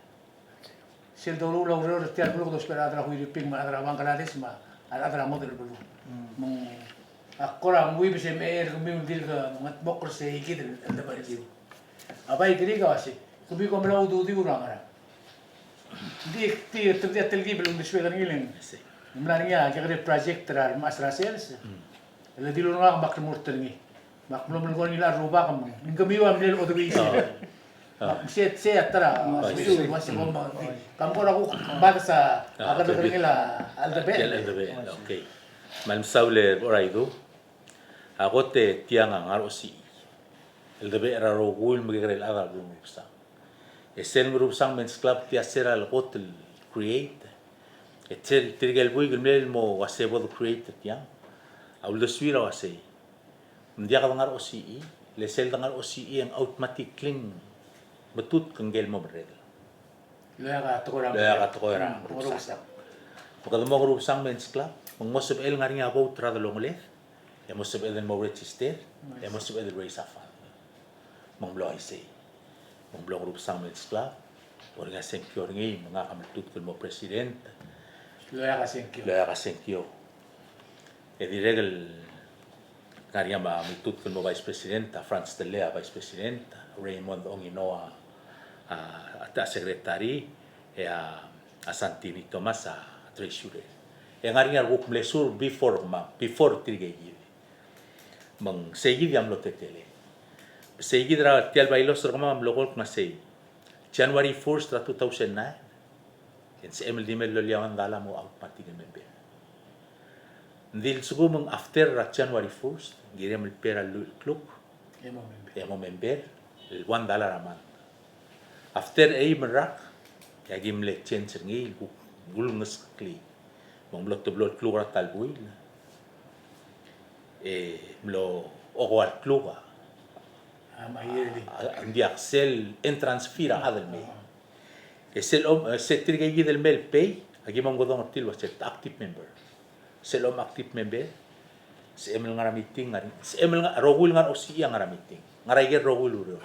[SPEAKER 1] Sil dulu ulah udah tiar bulu dos pera adra hui ping ma adra Bangladesh ma adra model bulu. Mung akora mui bisa mer kumi undil ka mat bokor se gidil alda bela jiu. Apa ikri ka wasi. Kumi ko mela udu di urang ara. Di ti telgi belum dispegan ngiling. Mlania kagre project terar masra sales. Ele di lu ngak bak murter ngi. Bak belum ngon nila ruba kam. Ngami wa mlel odu isi. Saya tara masih ngomong kamu aku bangsa agar terengila aldabe
[SPEAKER 3] okay man saule ora itu aku te tiang ngar osi aldabe era rogul migre el aga grup sang esen grup sang men's club tia sera el hotel create etel tirgel bui gmel mo wasebo create tiang au le suira wase ndia ka ngar osi le sel ngar osi yang automatic clean betut kenggel mo berel.
[SPEAKER 1] Loya ka tukora.
[SPEAKER 3] Grup sang. Pagkala mo grup sang men's club, mangmosib el nga rin ako trado longole, mosib el mo register, mosib el raise a fund. Manglo ay say. Manglo grup sang men's club, or nga senkyo rin mga kamatut ko mo president.
[SPEAKER 1] Loya ka senkyo. E diregel nga rin
[SPEAKER 3] matut ko mo vice president, Franz Delea vice president, Raymond Onginoa ata secretary a Santini Tomas a treasurer yang hari ngaruk melesur before tirgegi mang segi diam lo tetele segi dra tial bailos rama mlogol masay January 1st 2009 en se emel dimel lo liawan dala mo automatic member ndil sugo mang after January 1st girem el pera kluk emo member el $1 a month. After ay merak, yagim le change ngi gulungas kli. Mong blot to blot klura talbuil. Mlo okwal kluga. Andi axel entrance fira adel me. Se tirgay del mel pay, agi mong godong artil was active member. Selom active member, se emel ngara meeting ngari. Se emel rogul ngar osi ngara meeting. Ngaray ger rogul uro.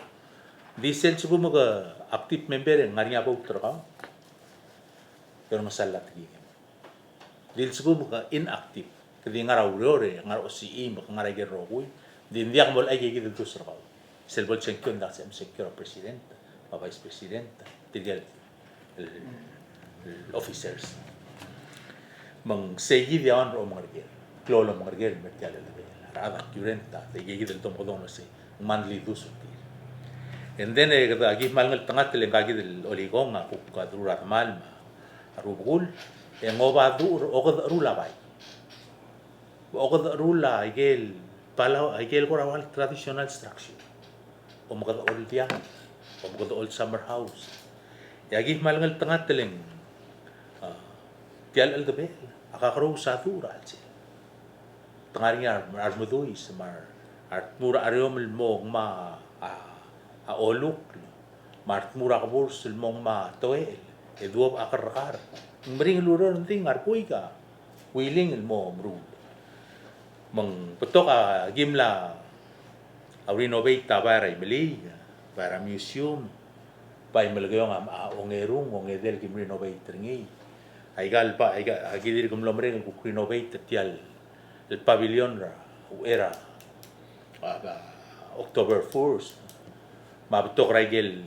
[SPEAKER 3] Disen subu mga active member ngari abo utro pero masalat gi dil subu mga inactive kadi ngara urore ngar osi ngaray ger rogul din diak mol ay gi dito sura selbol chenkyon da sem secure president pa vice president tigel officers mang segi diawan ro mga ger klolo mga ger mertial ada curenta de gi dito mo dono se monthly duso. And then agi malngal tangat le agi del oligong aku kadrurat mal rubul ngoba dur ogad rula bai ogad rula igel pala igel ko rawal traditional structure o magad old dia o magad old summer house agi malngal tangat leng tial el debe akakro sa tura alsi tangariya armudui smar art mura ariom mo ma a oluk mart mura kabur sulmong ma toel eduob akar mring luro nting arpuy ka willing mo bro mang putok a gimla a renovate ta para imeli para museum pa imelgayong a ongerung ongedel gim renovate ngi ay gal pa ay agidir gum lomreng ku renovate tial el pavilion ra era October 1st mabutok raigel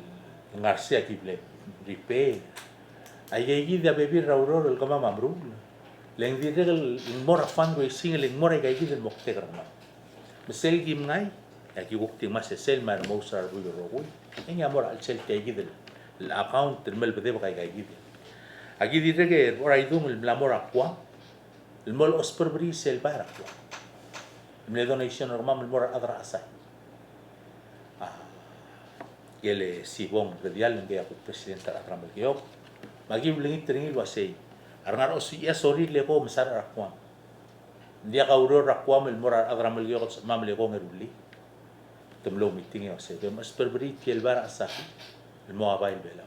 [SPEAKER 3] ngarsia kible repair ay gi da bebi rauror el kama mamru leng di regel mora fundraising leng mora gi del mokte karma mesel gim ngai ya ki wukti mas sel mar mosar bu rogo en ya mora al sel te gi del el account del mel bede ba gi del agi di regel ora idum el mora kwa el mol osper bri sel para kwa me donation normal el mora adra asai yele sibong radial nge ako presidente atramal kyo magi blingit tringil wasay arngar osi ya sorry le ko masar rakwa dia ka uro rakwa mel mora atramal kyo mamle ko ngeruli tumlo meeting yo se dem asperbri tiel bar asaki el mo abail bela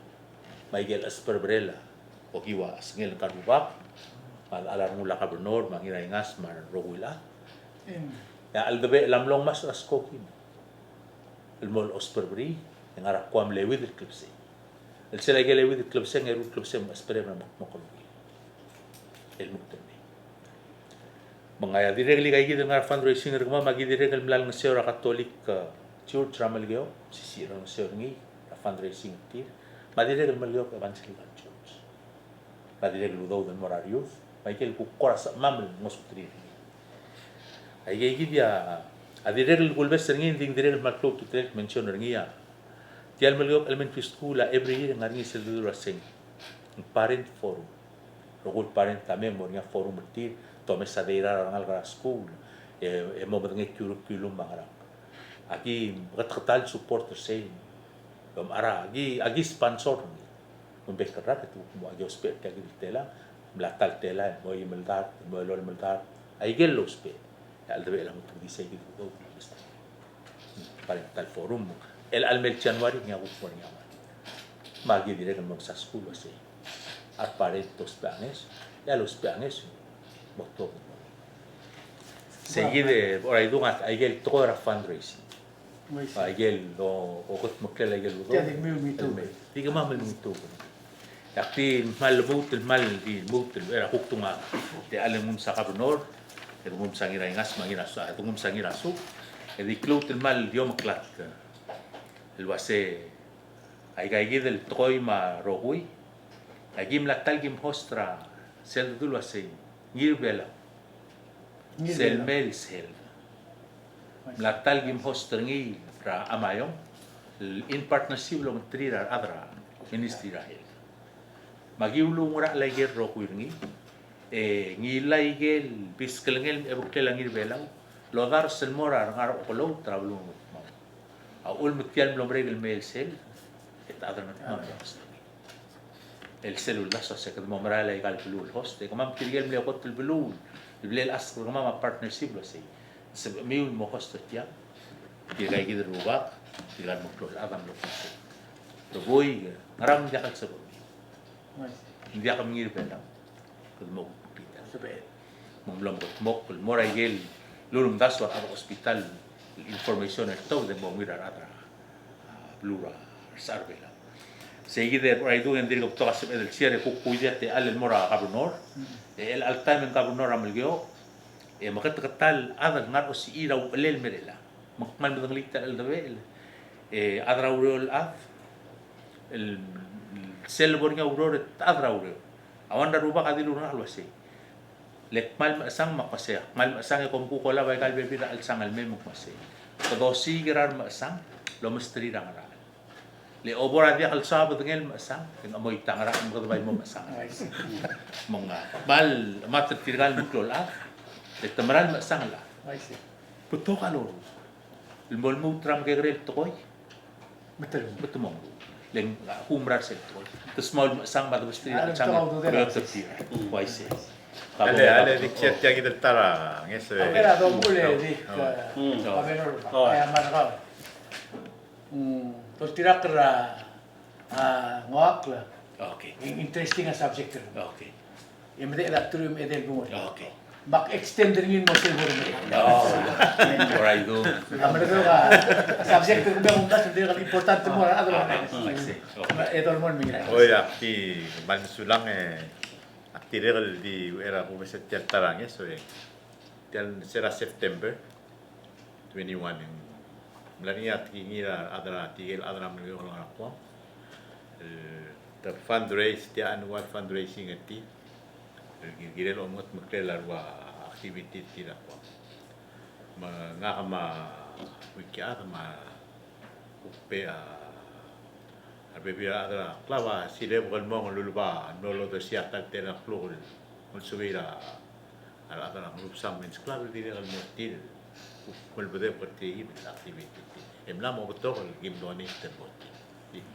[SPEAKER 3] maigel asperbrela o kiwa asngel karubak mal alar mula gobernador mangiray ngas mar rogula ya aldabe lamlong mas askokin el mol asperbri yang arah kuam lewit el club se el se lagi lewit el club se ngeru club se espere na mokol el mukten mangaya dire li gagi dengan fundraising rumah magi dire el mlal ngaseo katolik church ramal geo sisi ro ngaseo ngi fundraising ti ma dire el mal geo evangelical church ma dire el udo del morarius ma ikel ku coras mamel mosutri ai gagi dia a dire el gulbes ngi ding dire el maklo tu tel mention ngi ya tial mal geo elementary school every year ngi sel du raseng parent forum rogul parent también moria forum ti to mesa de ir a la school mo bengi curriculum mangara aquí total support sei dom ara agi sponsor un bekara que tu mo yo spe que tela la tal tela mo yimaldar mo lo yimaldar ay gello spe al debe la mutu dice que do para tal forum el almel januari ni agu por ni ama magi dire que mo sa school sei ar parentos planes ya los planes motor seguide por ahí dunga aigel toda fundraising aigel lo okot mokela aigel lo
[SPEAKER 1] Tiada mito.
[SPEAKER 3] tiga mama mito tapi mal di mut era huktunga de alemun sa kabunor de mum sangira ingas mangira sa tungum sangira su di clut el mal diom klat el wase aigel del toima rogui agim la talgim hostra sel dul wase ngirbela sel mel sel la talgim hostringi ra amayong in partnership lo trira adra ministry ra hel magiulu ngura lager ro kuirngi ngi laigel biskelngel ebuktel ngirbela lo dar sel mora ngar opolo travlu a ul mutial lo bregel mel sel et adra na el celular se que momra la igal blue host como am tirgel me qot el blue البلاد الاصل كمان مع بارتنرشيب لو سي ميو المخصص تيا تيجي كده الرباط تيجي المكلول الأذن لو كنت تبوي نرام دياك السبب دياك مغير بينا كل مو بيتا
[SPEAKER 1] Sebab
[SPEAKER 3] مملم مك المورا يجيل لولم داسوا على الهوسبيتال الانفورميشن التو ده مغير على بلورا ساربيلا seguide por ahí tú en dirgo toda se del cierre ku cuidate al mora gabnor el alta men gabnor amelgeo mo ket tal adal ngar os ira lel merela mal me dalita el debe adra urol af el sel bornya urol adra urol awanda ruba kadilu na alwa se lek mal sang makase mal sang ko ku ko la bay kal bebira al sang al mem makase to dosi gerar sang lo mestri rangara le obora dia al sábado ngel masang en amoy tangara ang kadbay mo masang mga bal mater tirgal nuklol le tamaral masang la puto kalor el molmu tram ke grel toy
[SPEAKER 1] betul.
[SPEAKER 3] betul mo leng humrar sel toy the small masang bad bustri al chang betul tira why say
[SPEAKER 2] ale dikchet yang kita tara ngese
[SPEAKER 1] Era do mule dik abenor ay marga. Tos tirak ra ngok la.
[SPEAKER 3] okay
[SPEAKER 1] Interesting subject.
[SPEAKER 3] okay
[SPEAKER 1] Imde electrium edel bumur.
[SPEAKER 3] okay
[SPEAKER 1] Bak extend ringin mo sel bumur.
[SPEAKER 3] por ahí do
[SPEAKER 1] Amre do ka subject ko ba mong kasi dire important mo ado na. Edol mo mingra.
[SPEAKER 2] oye aquí mansulang actiregel di era como se tarang eso será September 21 en Melania tingira adra tigel adra mengol ngakwa the fundraise dia annual fundraising eti gire lo mot meklela wa activity tira kwa ngakama wikia ma upe bebira adra klava sile bol mong lulba no lo de sia tal tena flor on subira ala adra grup samens klava dire al motil kul bede parti activity emla mo betul game donate bot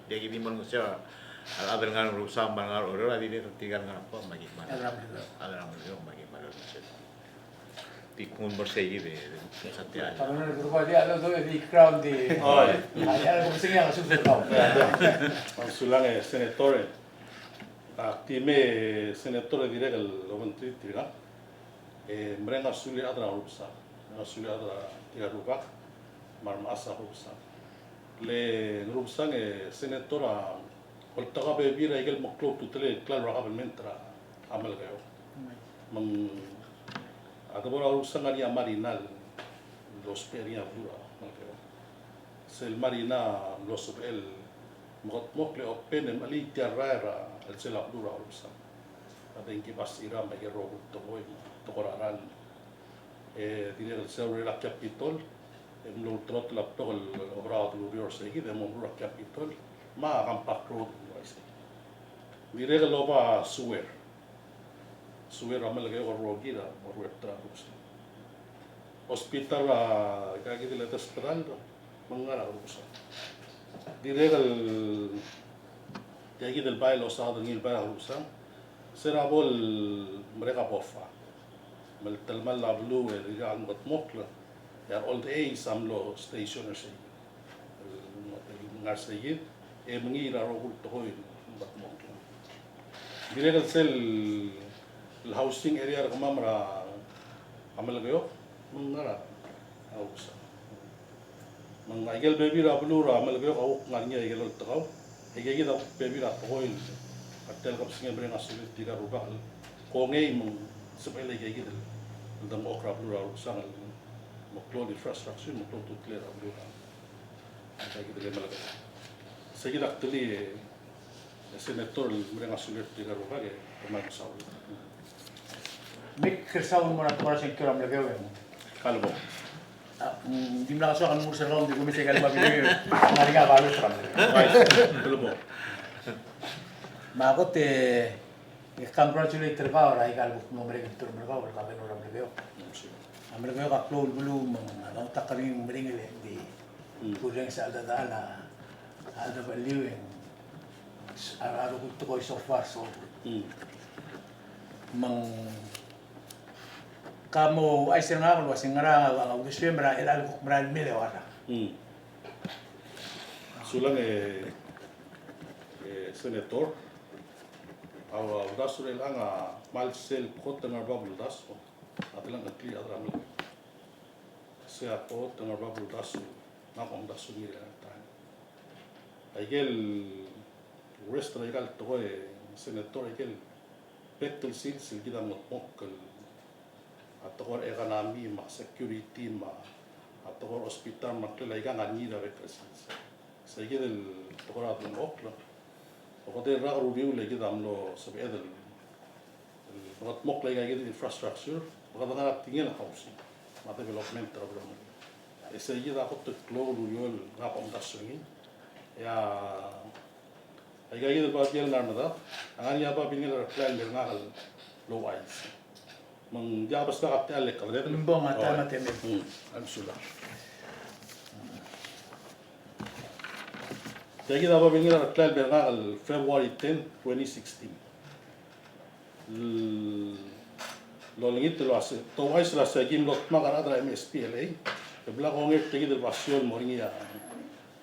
[SPEAKER 2] dia gini mon sia al adra ngan grup sam ngar ora dire tiga ngar apa magi mana adra mo magi mana di kun bersegi de satya
[SPEAKER 1] Kalau nak berubah dia ada tu di crown di. Oh, ada kumsing yang susu kau.
[SPEAKER 5] Sulang senatore, time senatore dire che lo mentri tira, mereka sulit adra rusa, mereka sulit adra tiga rupa, mar masa rusa. le Rubsang senatora Oltaga bebira igel maklo tutele klal rakabalmentra amal kayo. Mang adabora Rubsang ari marinal los peria dura kayo. Sel marina los el mokle open mali tiarra el sel dura Rubsang. Ada inki basira may rogo toboy tokoraran. Dire el sel la capitol lo trot la tol obrado lurior segi de momura capitol ma rampak road waise dire lo ba suer amal ge rogira orwetra hospital kagi de la hospital mangara rusa dire el kagi del bailo sa ngil ba rusa será bol mereka pofa mal talmal la blue rigal mot mokla ya old age samlo stationer say ngar sayid mengira ro to hoy bat mokla dire sel el housing area ka mamra amal gayo mangara ausa mang igel baby ra blura amal gayo au nganya igel takaw igel da baby ra to hoy atel kap singa brenga sulit tiga rubal ko ngey mong sabay igel da mo okra blura sang moklo infrastructure moklo tutler blura ata igel malaga seguida tuli senator brenga sulit tiga rubal ke mal saul
[SPEAKER 1] Mik kersaun mo na ito sa kiram lagi ako.
[SPEAKER 5] kalbo
[SPEAKER 1] Di mo na kaso kan mo sa round, di ko misay kalma pinag ngari nga balo sa kami.
[SPEAKER 5] kalbo
[SPEAKER 1] Makot congratulate ka ora ikal buk mo mereka tur mereka ora ka no ram lagi. Mereka ka clone bulu mo ang tak kami meringil di kulang sa alda baliw araw ko to ko so far so mang kamo ay singa ko singara ang gusto mera ilal ko mera mele wala.
[SPEAKER 5] Sulang senator aw dasur el anga malsel kota ngar babul das atilang akli adra mel se apo ngar babul das na kom dasu ni ta aigel restra igal to senator aigel petel sil gida mot mokkel atokor economy ma security ma atokor hospital ma kelaiga ngani da bekasi saya el tokor atong okla Pokoknya raga review lagi damlo sabi edel bagat mok lagi gitu infrastructure bagat nga tingin na housing mata development program ese yi da hot klo review nga pom dasungin ya ay gagi del babiel narmada angan ya ba bingil plan del nga low eyes mang jabas na kapte alek kadre
[SPEAKER 1] Limbo mata mate me.
[SPEAKER 5] am sula Jadi kita bingil plan del nga February 10 2016 lo lingit lo ase to wais la sagim lot magara dra MSPLA the black onger tegi del bastion moringia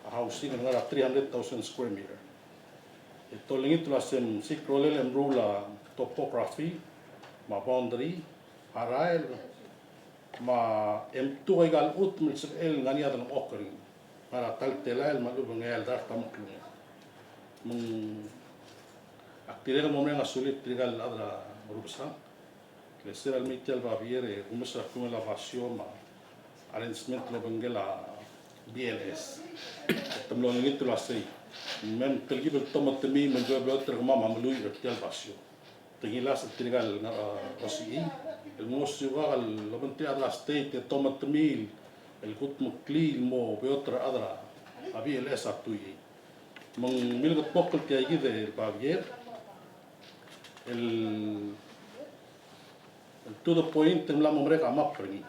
[SPEAKER 5] housing nga 300,000 square meter to lingit lo ase sik rolel emrula topography ma boundary arail ma em2 egal ut mil el ngania dan okring para tal telal malu bengel dar tamklu meng aktirel momre nga sulit trigal adra rubsa leser al mitel baviere umsa kuma la vasio ma arrangement lo bengela BLS tamlo ngit lo asay mem telgi bel tomat mi men do beotre ma mamlu tel vasio tegilas trigal na osi el mosio gal lo bente adra state tomat mil el gut muklil mo beotra adra abi el esa tuyi mang milgot pokol ti agi de bavier el to the point tem la momre ka mapri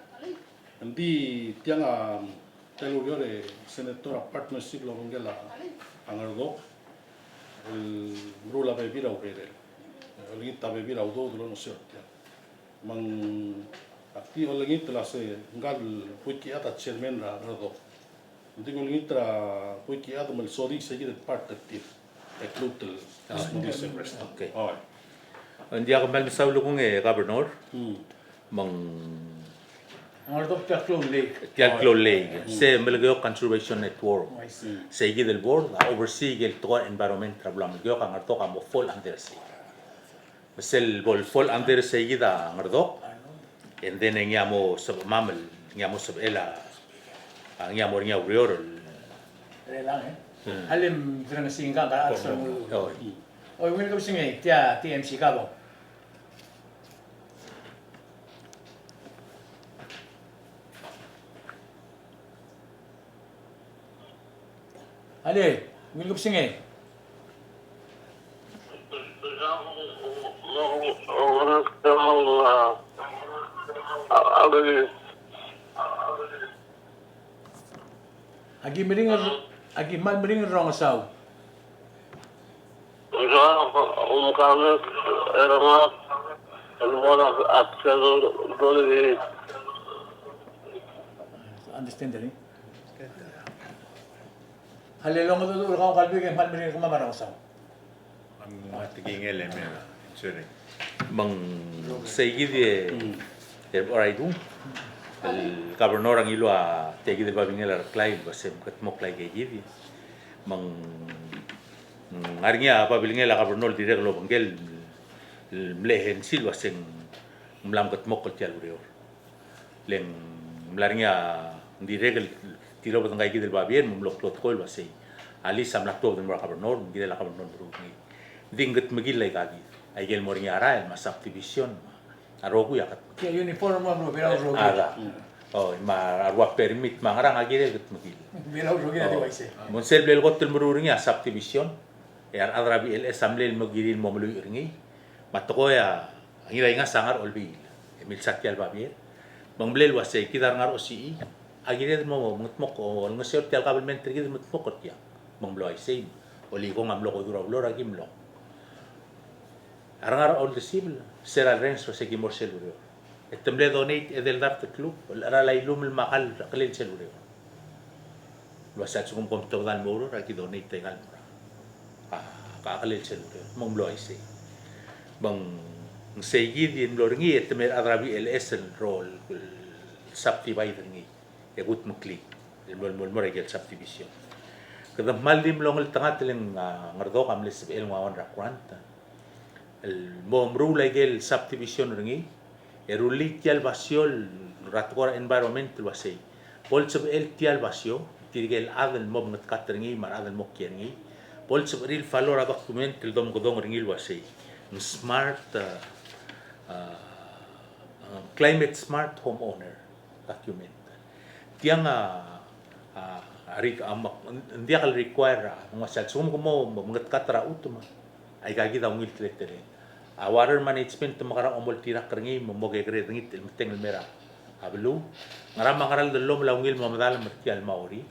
[SPEAKER 5] ndi tianga teluriore senator partnership lo ngela angardo el rula bebira ubere el gita bebira udo lo no sortia mang Akti olengit la se ngal puiki ata chairman ra rado. Ndi olengit ra puiki ata mal sodi segi de part active. Eklutel.
[SPEAKER 3] Okay. Hindi ako mal misawlo kong governor. Mang
[SPEAKER 1] Ang ardok tiyak Clone Lake.
[SPEAKER 3] Tial Clole, se melgeo conservation network.
[SPEAKER 1] I see.
[SPEAKER 3] Segi del board, oversee el to environment problem gyo ka ngarto ka mo fall under se. Sel bol fall under se gida ngardo. And then ngamo sab mamal, ngamo sab ela. Ngamo ngamo rior.
[SPEAKER 1] Kaya lang Halim 들은 singa ka at sa mo.
[SPEAKER 3] Oh.
[SPEAKER 1] Oy, welcome singa. Tiya TMC ka ba? Ale, welcome singa. Agi mal mering rong saw. Understand ni? Halilong mo tutul ka kalbi kay mal mering kumamarang saw.
[SPEAKER 2] Ang mga tigingel sorry.
[SPEAKER 3] Mang segi de orai du. El gobernador ang ilo a tegi de babingel ar claim basem kat mo claim ke gidi. Mang ngarnya apa bilingel a gobernador dire lo bangel mlehen sil basem mlam kat mo kal tial urior. Leng mlarnya dire tiro batang gidi del babien mumlok lot kol basem. Ali sam lakto den gobernador gidi la gobernador rugi. Dinget magil lay gagi. Ay gel moringa ara mas subdivision. Arogu ya kat.
[SPEAKER 1] Kaya uniform mo bilaw rogi.
[SPEAKER 3] Ada. Oh, ma arwa permit mangarang agire gut magil.
[SPEAKER 1] Bilaw rogi na diwaise.
[SPEAKER 3] Monsel bel gotel meruringi a subdivision. Yar adra bi el assembly magirin momlu iringi. Matoko ya ngira inga sangar olbi. Emil satyal babier. Manglel wase kidar ngar osi. Agire mo mutmok o ngosyor tial kabel mentri gid mutmok ya. Manglo ay same. Oli ko ngamlo ko dura ulora gimlo. Arangar on disciple será el renzo se quimor celurio. Estemble donate del darte club, ara la ilum el mahal qalil celurio. Lo sa sum kom to dal moro aquí donate gal mora. Ka qalil celurio. Mong lo ise. Bang segi di mloringi etmer adrabi el esel rol subdivide ngi. E gut mukli. El mol mora gel subdivision. Kada maldim long el tangat leng ngardo kam les el ngawan rakwanta. El momru legel subdivision ringi erulit tial basiol ratkor environment wasei bolsab el tial basio tirgel adel mob ngat katringi mar adel mokyengi bolsab ril falora document el dom godong ringi wasei smart climate smart homeowner document tiang arik amak dia kal require ngasal sum mo ngat katra utuma ay gagi daw ngil tretere a water management makara omol tirak krengi momoge gre ngit tengel mera ablu ngara mangaral dello mlawngil mamadal mertial maori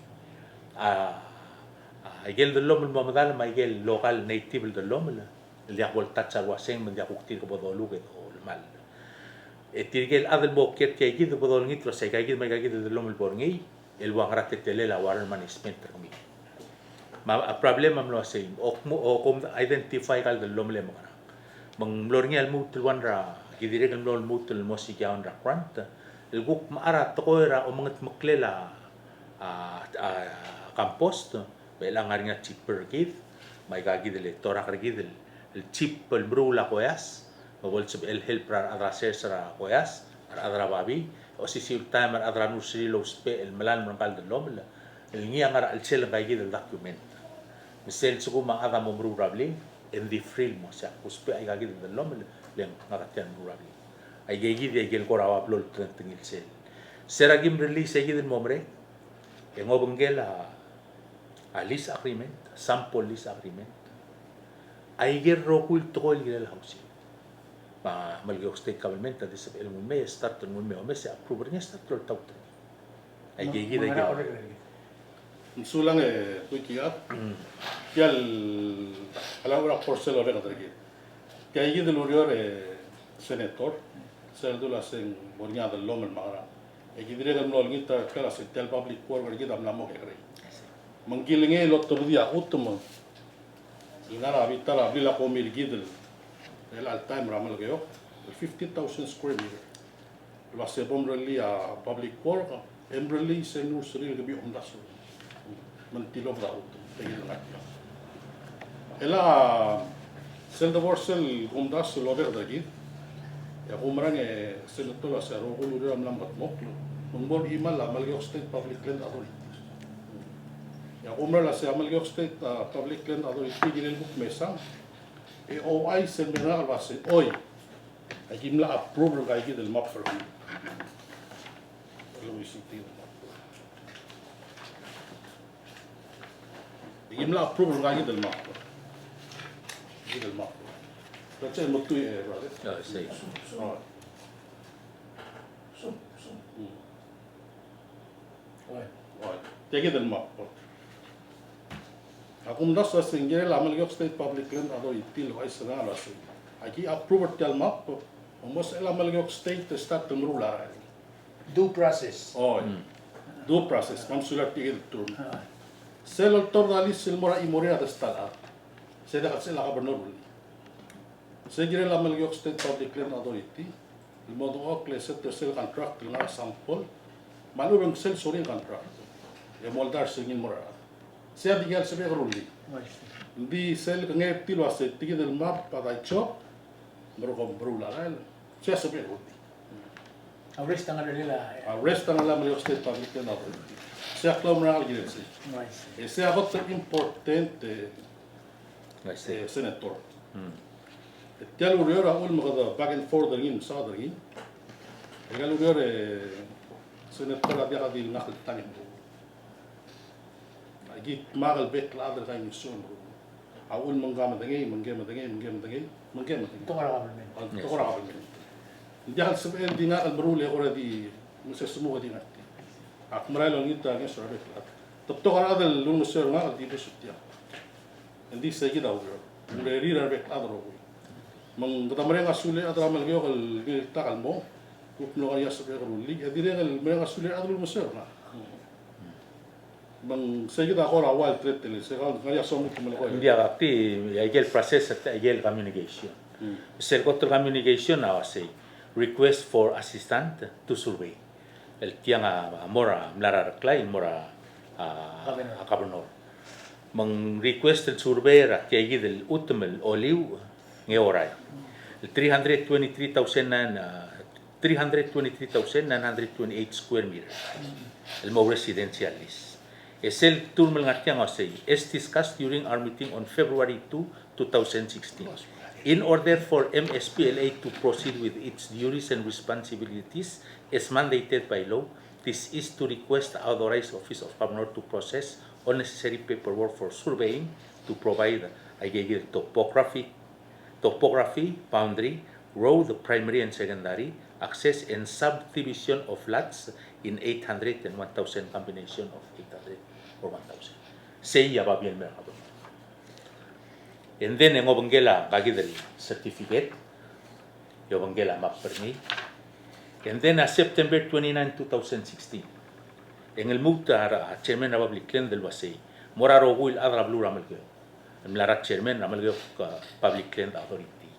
[SPEAKER 3] igel dello mamadal ma igel local native dello mla liak bol tatsa waseng men diak uktir ko bodolu ke mal etirgel adel bo ket ke gid bodol ngit lo se gagi ma gagi dello mel borngi el wangara tetele la water management krengi ma problem am lo se o kom identify kal dello mle makara mang lorngi al mutul wanra gidire kan lol mutul mosi jawn ra kwanta el guk maara tokoira o mangat maklela compost belang arnya chipper gid mai gagi dele tora gid el chip el brula koyas bol sub el help ra adra sesra koyas adra babi o si timer adra nusri lo spe el melan mangkal de lom el ngi angar al sel gagi del document misel suku ma ada momru rabli en di fril mo sa uspe ay gagi del lom leng ngakatian rabli ay gagi de gel korawa blol tengil sel seragim release ay gidin momre en obengela a lease agreement sample lease agreement ay ger rokul tol gel house ma malgo state government at this el mo me start mo me o me se approve niya start tol tawt ay gagi de gel
[SPEAKER 5] Sulang kuikia kial alabra por selo rega tergi kia igi del urior senator sel dula sen bornya del lomel magara igi dire del nol ngita kala se tel public por vergi dam namo kere mangkilinge lot dia utmo ingara vitala bila komir gidel el al time ramal geo 15,000 square meter Basta bomreli a public work, emreli senur seril gabi ondas. Mentilo brau, tegil ngakya. Ela sel de borsel ondas lo ver dagi. Ya kumrang senator sa ro ko ram lambat moklo. Mengbor imal la Malgio State Public Land Authority. Ya kumrang la sa Malgio State Public Land Authority gilel buk mesang. E OI seminar base oi. Ajimla approve kay del map for. Lo visitino. Ajimla approve kay del map. Del map. That's mo tu brother.
[SPEAKER 3] I see.
[SPEAKER 5] Right. Right. Take it map. Ako muna sa singgil lamal yung State Public Land Authority lo ay sana la sin. Aki approve tel map. Mas lamal yung state to start to rule ara.
[SPEAKER 1] Due process.
[SPEAKER 5] Oh. Do process man sulat tigil turn. Sel tornalis sil mora imori at start. Seda ka sila ka bernol. Segire lamal yung State Public Land Authority. Il modo o kleset to sel contract nga sample. Malurang sel sori contract. E moldar singin mora. Siya digal sabi ruli. Hindi sel kangep tilo ase tigil del map para chop. Mero ko brula ral. Siya sabi ruli.
[SPEAKER 1] Arrest ang ano nila.
[SPEAKER 5] Arrest ang lamal yung State Public Land Authority. Siya klaw mra gilel si. E siya got importante
[SPEAKER 3] I see.
[SPEAKER 5] senator. Tialo rior a ul magada back and forth ringin sa ringin. Egalo rior senator dia kadil nakal tangin. Agi magal bet la adra kain sun. A ul mangama dangay mangema.
[SPEAKER 1] Ito ka naman.
[SPEAKER 5] Ito ko ra kabin. Dia hal sabe di na al brule ora di musa sumu di ngati. Ak maralo ngita ngi so bet la. Tapto ka adal lu musir nga di besutya. Hindi sa gida ura. Ura rira bet adro. Mang katamare nga sule at ramal kayo kal takal mo. Kupno kaya sa pero lig adire kal mga sule adro mo sir na. Mang sige ta ko ra wild threat tele se kaya so mo kumal ko.
[SPEAKER 3] Hindi akti igel process at igel communication. Ser control communication na say request for assistant to survey. El tiang mora mlara clay mora a kabernor. Mang request el surveyor at kaya del utmel oliw ngayoray. 323,928 square meters. El mo residential list. Es el turmal ngatiang say is discussed during our meeting on February 2, 2016. In order for MSPLA to proceed with its duties and responsibilities as mandated by law, this is to request the authorized Office of Governor to process all necessary paperwork for surveying to provide topography, boundary, road, primary and secondary, access and subdivision of lots in 800 and 1,000 combination of 800 or 1,000. Say ya bien merkado. And then ang obangela kagidel certificate, yung obangela map permit. And then September 29, 2016, en el muta chairman of public land del Wasay, moraro will adra blue ramelgo. El mlara chairman ramelgo public land authority.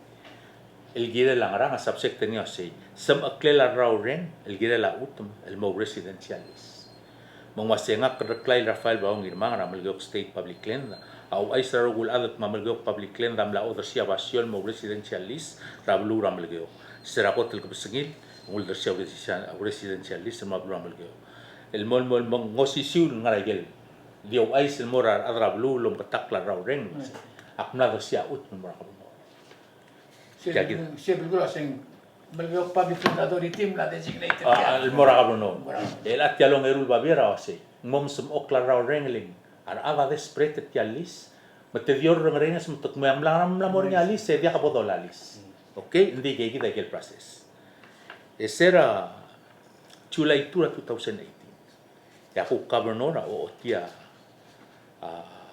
[SPEAKER 3] El gira la ngarang subject niya say some aklela raw ren el gira la utum el mo residentialis. Mong wasenga reklay Rafael baong irmang ramelgo state public land. Au ay sa rogul adat mamelgo public land ram la other siya basyon mo residentialis rablu ramelgo. Serakot el kapsingil ul der siya residentialis mo ramelgo. El mol mong ngosisiul ngaragel. Dio ay sel morar adrablu lom katakla raw ren. Akna der siya ut mo rakabo.
[SPEAKER 1] Siya bigla sing Malgayok Public Land Authority na designated.
[SPEAKER 3] Al mora kabro no. El at yalong erul babira wasi. Mom sum okla raw rengling. Ar aga despret at yalis. Matedior rengengas mutuk mayam lang lamor yalis se dia kapodolalis. Okay, hindi kay kita el process. Esera July 2, 2018. Ya ku governor o tia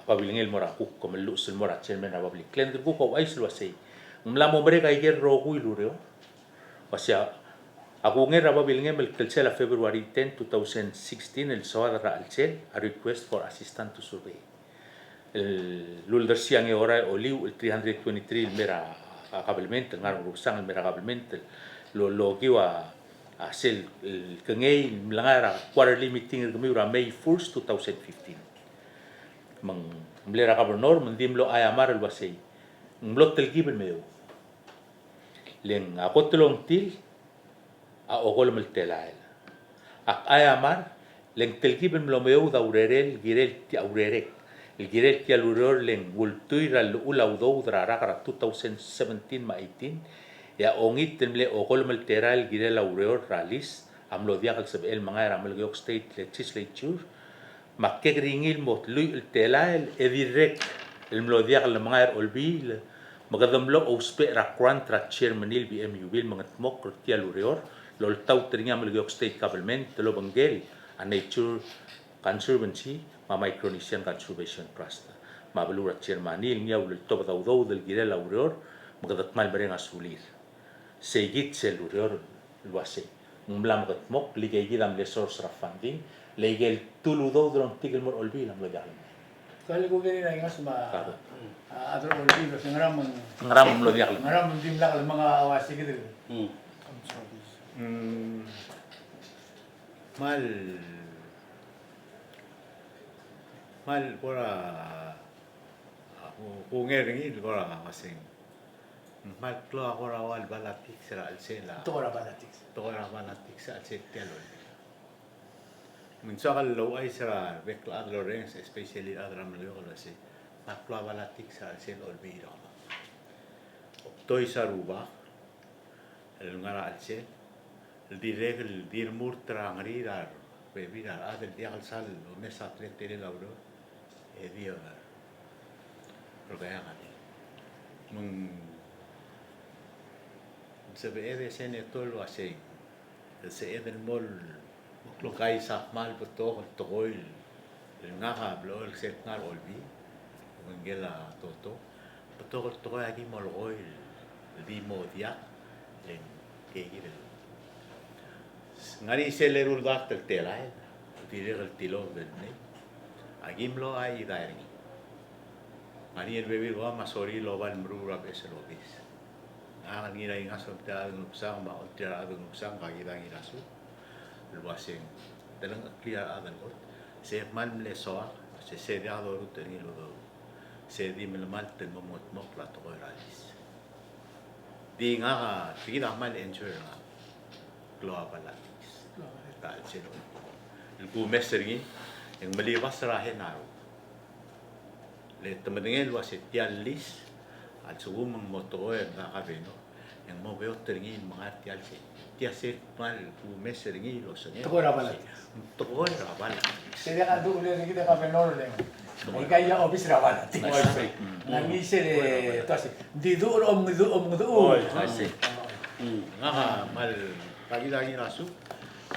[SPEAKER 3] pabilingel mora ku komelu sul mora chairman of public land ku ko ay sulwasi. Mlamo mereka iger rogu ilureo. Pasya ako ngera pabilingel mel telcela February 10, 2016 el sawadra alcel a request for assistant to survey. El lulder siang e ora oliu el 323 el mera kabelment ngar rusang el mera kabelment lo giwa Sel kengay melangara quarterly meeting kami ura May 1st 2015. Melera gobernador mendimlo ayamar el wasay. Mlot telgiben meu. Leng apotolong til a ogol meltelael. Ak ayamar leng telgiben mlo meu da urerel girel ti aurerek. El girel ti aluror leng gultuira ulaudou dra rakara 2017 ma 18. Ya ongit temle ogol meltera el girel aureur ralis amlo diakal sab el mangay ramel York State Legislature makke ringil mot lui el telael edirek el mlo diakal mangay olbi magadamlo ospe rakwan tra chairmanil BMU bil mangatmok ti alureur lol tau tringa mel York State Government lo bangel a Nature Conservancy ma Micronesian Conservation Trust ma belura chairmanil nya ul top daudou del girel aureur magadatmal berenga sulir Segit selurior luase. Mlam mok ligay gidam le source of funding, legel tuludo dron tigil mor olbi lam lo jalan.
[SPEAKER 1] Kali ko gani na ingas ma adro olbi lo
[SPEAKER 3] Ngaram lo jalan.
[SPEAKER 1] ngaram dimla kal mga awasi gitu.
[SPEAKER 2] Mal pora ngeringi pora masing mal klo agora wal balatik sera alsela
[SPEAKER 1] Ito ko na balatik.
[SPEAKER 2] tora balatik sa alsel telo min sakal lo ay sera bekla Lawrence especially adram lo ko si mal klo balatik sa alsel olbi ro toy saruba el ngara alsel el direk el dir murtra ngrirar bebirar adel dial sal o mesa tretele lauro e dio rogayan mung sebeede senator lo asing seede mol lo kai sa mal beto toil nga ka blo el set ngar olbi ngela toto beto to agi mol oil di modia en kegir ngari selerul gat telai dire el tilo benne agimlo ai dairi ngari el bebi go masori lo bal mrura beselobis ang ngira ingas of ta nuksang ma ontira adu nuksang kagidang irasu luasing dalang clear adan ot se man le soa se dia do rut ni lo do se di melmal ten momot mok la to ralis di nga tigida mal enjoy nga global atis ta chelo el bu meseringi yang meliwas rahen aro le temenengel was etialis al sugu mang moto nga kabeno yang mau beo teringin mengerti al tia se mal ku meseringi lo sene
[SPEAKER 1] Ito ko na balatik.
[SPEAKER 2] to ko ra bala
[SPEAKER 1] Sedia ka du ulit kita ka menor le. Ay kaya office ra balatik. Nangi se de to asi. Di du om.
[SPEAKER 2] asi nga mal kagidang irasu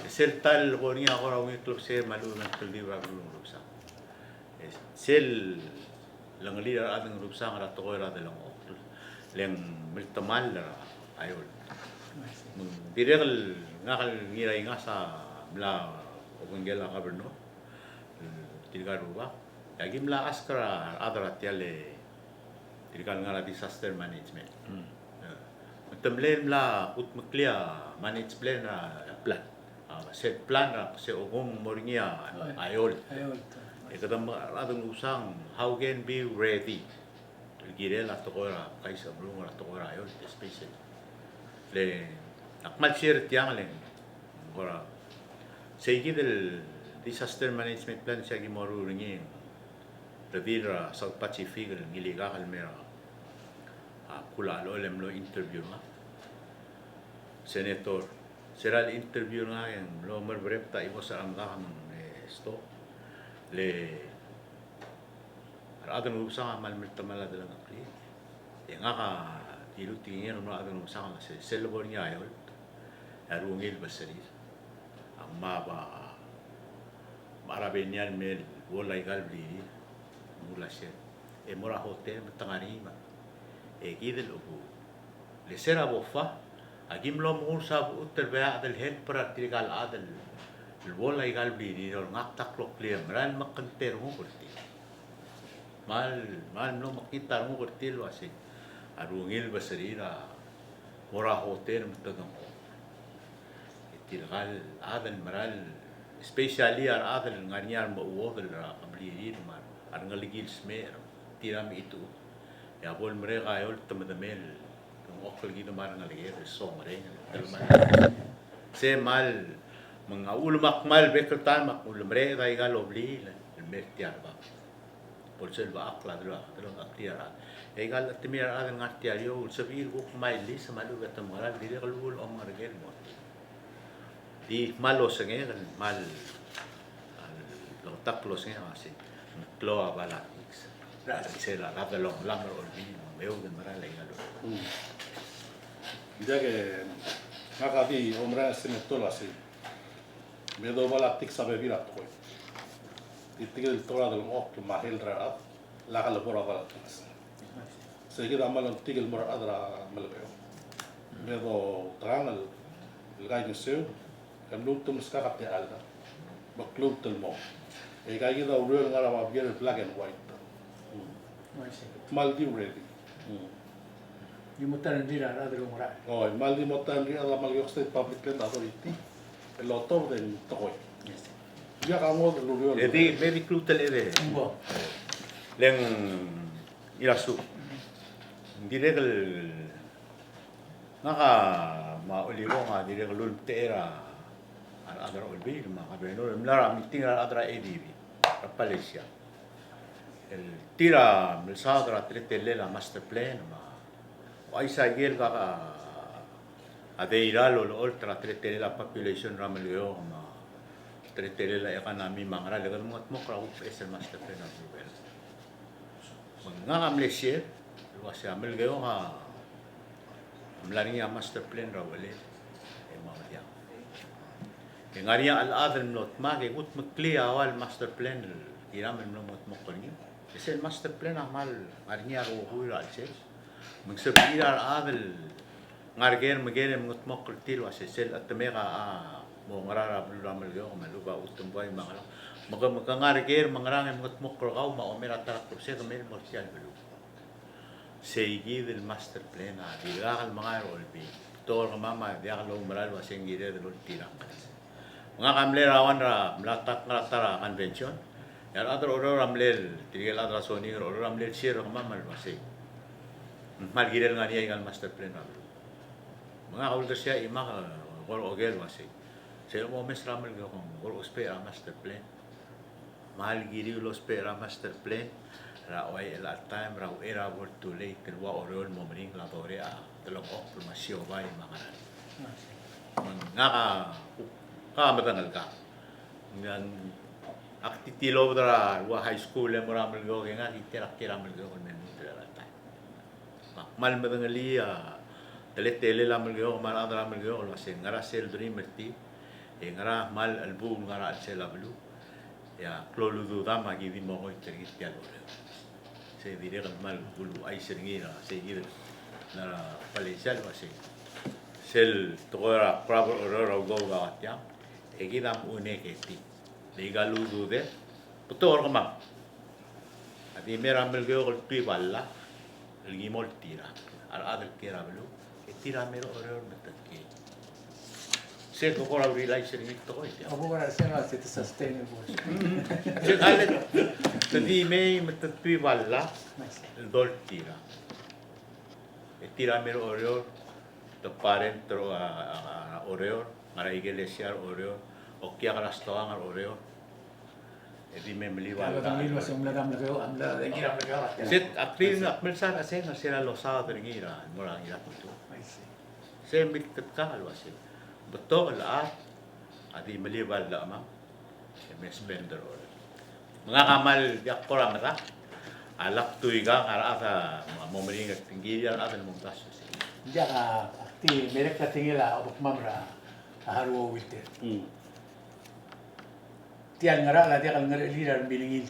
[SPEAKER 2] sertal gonia agora un club se malu na libra grupo sa sel lang leader adang rupsa nga to ra de lang leng miltamal ayol direl nga ngira nga sa bla ogengela goberno tilgaruba yagim la askara adra tiale tilgal nga disaster management temblem la utmeklia manage plan set plan se ogong moringia ayol
[SPEAKER 1] Ayun.
[SPEAKER 2] kadang adang usang how can be ready girel at tokora kaisa blunga at tokora ayol especially le akmal share tiang le ora seigi del disaster management plan siya gimoru ringi redira South Pacific ngiliga kalmera kula lo lem lo interview nga senator seral interview nga yang lo merbrep ta ibo sa amgam sto le adan usang mal miltamala dalang akli yang nga ilu tingin no adan usang se selbor niya ayol arungil basari ang maba marabenian mel wala galbli mula siya e mora hotel matangari ma e gidel ubu le sera bofa agim lo mursa utterbea del hel para trigal adel el wala galbli ni ngak taklok liam ran makanter mo kurti mal no makita mo kurti lo asi arungil basarira mora hotel matagang tilgal adal maral especially adal nganyar mo uodal ra kabliin mar arngaligil smer tiram itu ya bol mereka ayol temadamel okol gitu mar ngaligir song reng dalman se mal mga ulmakmal bekertan mak ulmre kay galobli el mertiar ba por ser ba akla dro aktiara egal timir adan ngartiario sabir ko maili sa malu gatamara dire kalul om margel mo di malo senge mal lo taklo senge asi klo abalatix se la long lang olbi meu de mara la igalo
[SPEAKER 5] Ya que ngakati omra senetol así. Medo balatix sabe virat ko. Itigil tora del ok mahel ra la kala bora balatix. Seguida malon tigil mor adra malbeo. Medo trangal el gallo seu kan lutum skakap te alda. Baklub tel mo. E gallo da urel ngara ba bier black and white. Maldi ready.
[SPEAKER 1] Di mutar hindi na adal mo ra.
[SPEAKER 5] Oh, maldi motan ri ala malgi state public land authority. El lotor del tokoy. Ya kamo del urel.
[SPEAKER 2] jadi baby klutel ede
[SPEAKER 1] Umbo.
[SPEAKER 2] leng irasu diregal ngaka mauliro nga diregal lul tera ar adra ulbi ma kabeno mlara meeting ar adra edv Malaysia el tira melsadra tretelle la master plan ma aisa gel ka adeira lo ultra tretelle la population ramelio ma tretelle la economy mangra legal mo kra up es el master plan approval ngam Malaysia luas ya melgeo ha melani ya master plan rawale e madia ngaria al adel not ma ke ut mekli awal master plan iram no mot mokolni es el master plan amal ngaria ro huira al mengsebira al adel ngargen megere mot mokol til was sel atmega mo ngarara bulu melgeo maluba utum boy mangala maka ngarger mangrang mot mokol gaw ma omera tarak se kamel mortial bulu seigi del master plan di lagal mga rolbi tor mama dia kalau meral waseng gire del tira mga kamle rawan ra mlatak ngatara convention ya adro oro ramlel tigel adra soni oro ramlel share mama waseng mal gire ngani igal master plan mga kaul siya ima gol ogel waseng se mo mes ramel go gol uspe master plan mal gire los spera master plan rawai el time raw era word too late kelwa orol mo mring la tore a telok ok masyo bay mangaran ngaka ka matangal ka ngan aktitilo dra wa high school mo ramel go nga iterak kiramel go men dra ta mal matangali tele lamel go mal adra mel go lo sen ngara sel dreamer ti e ngara mal album ngara sel ablu ya klolu dama gi di mo ko tergit ya se direga mal bulu ay seringira se gir na palesal wase sel tora proper order go ga atya e gidam une ke ti legalu du de putor kama adi mera mel go gol pi balla el gimol tira al adel kera blu e tira mero order metakki se ko ora relay seringi to ko ya
[SPEAKER 1] Abo ra sen wa se sustainable.
[SPEAKER 2] se ale tadi me metatpi balla el dol tira e tira mero oreo to parent tro a oreo mara iglesia oreo o kia rastoang oreo e di me meliwa
[SPEAKER 1] Kalau tang lilo sa umladam lagaw, amla dengira lagaw.
[SPEAKER 2] set apil na melsa kasi na sila losa teringira mura ngira puto se mitet ka alwasi betul lah adi meliwa la ma e me spender oreo mga kamal yak korang ta alak tuiga arata momeringa tinggi ar ada mong taso
[SPEAKER 1] Dia ka ti merek ka tingila obok mamra haru wilte. Tian ngara la dia kal ngara lirar bilingil.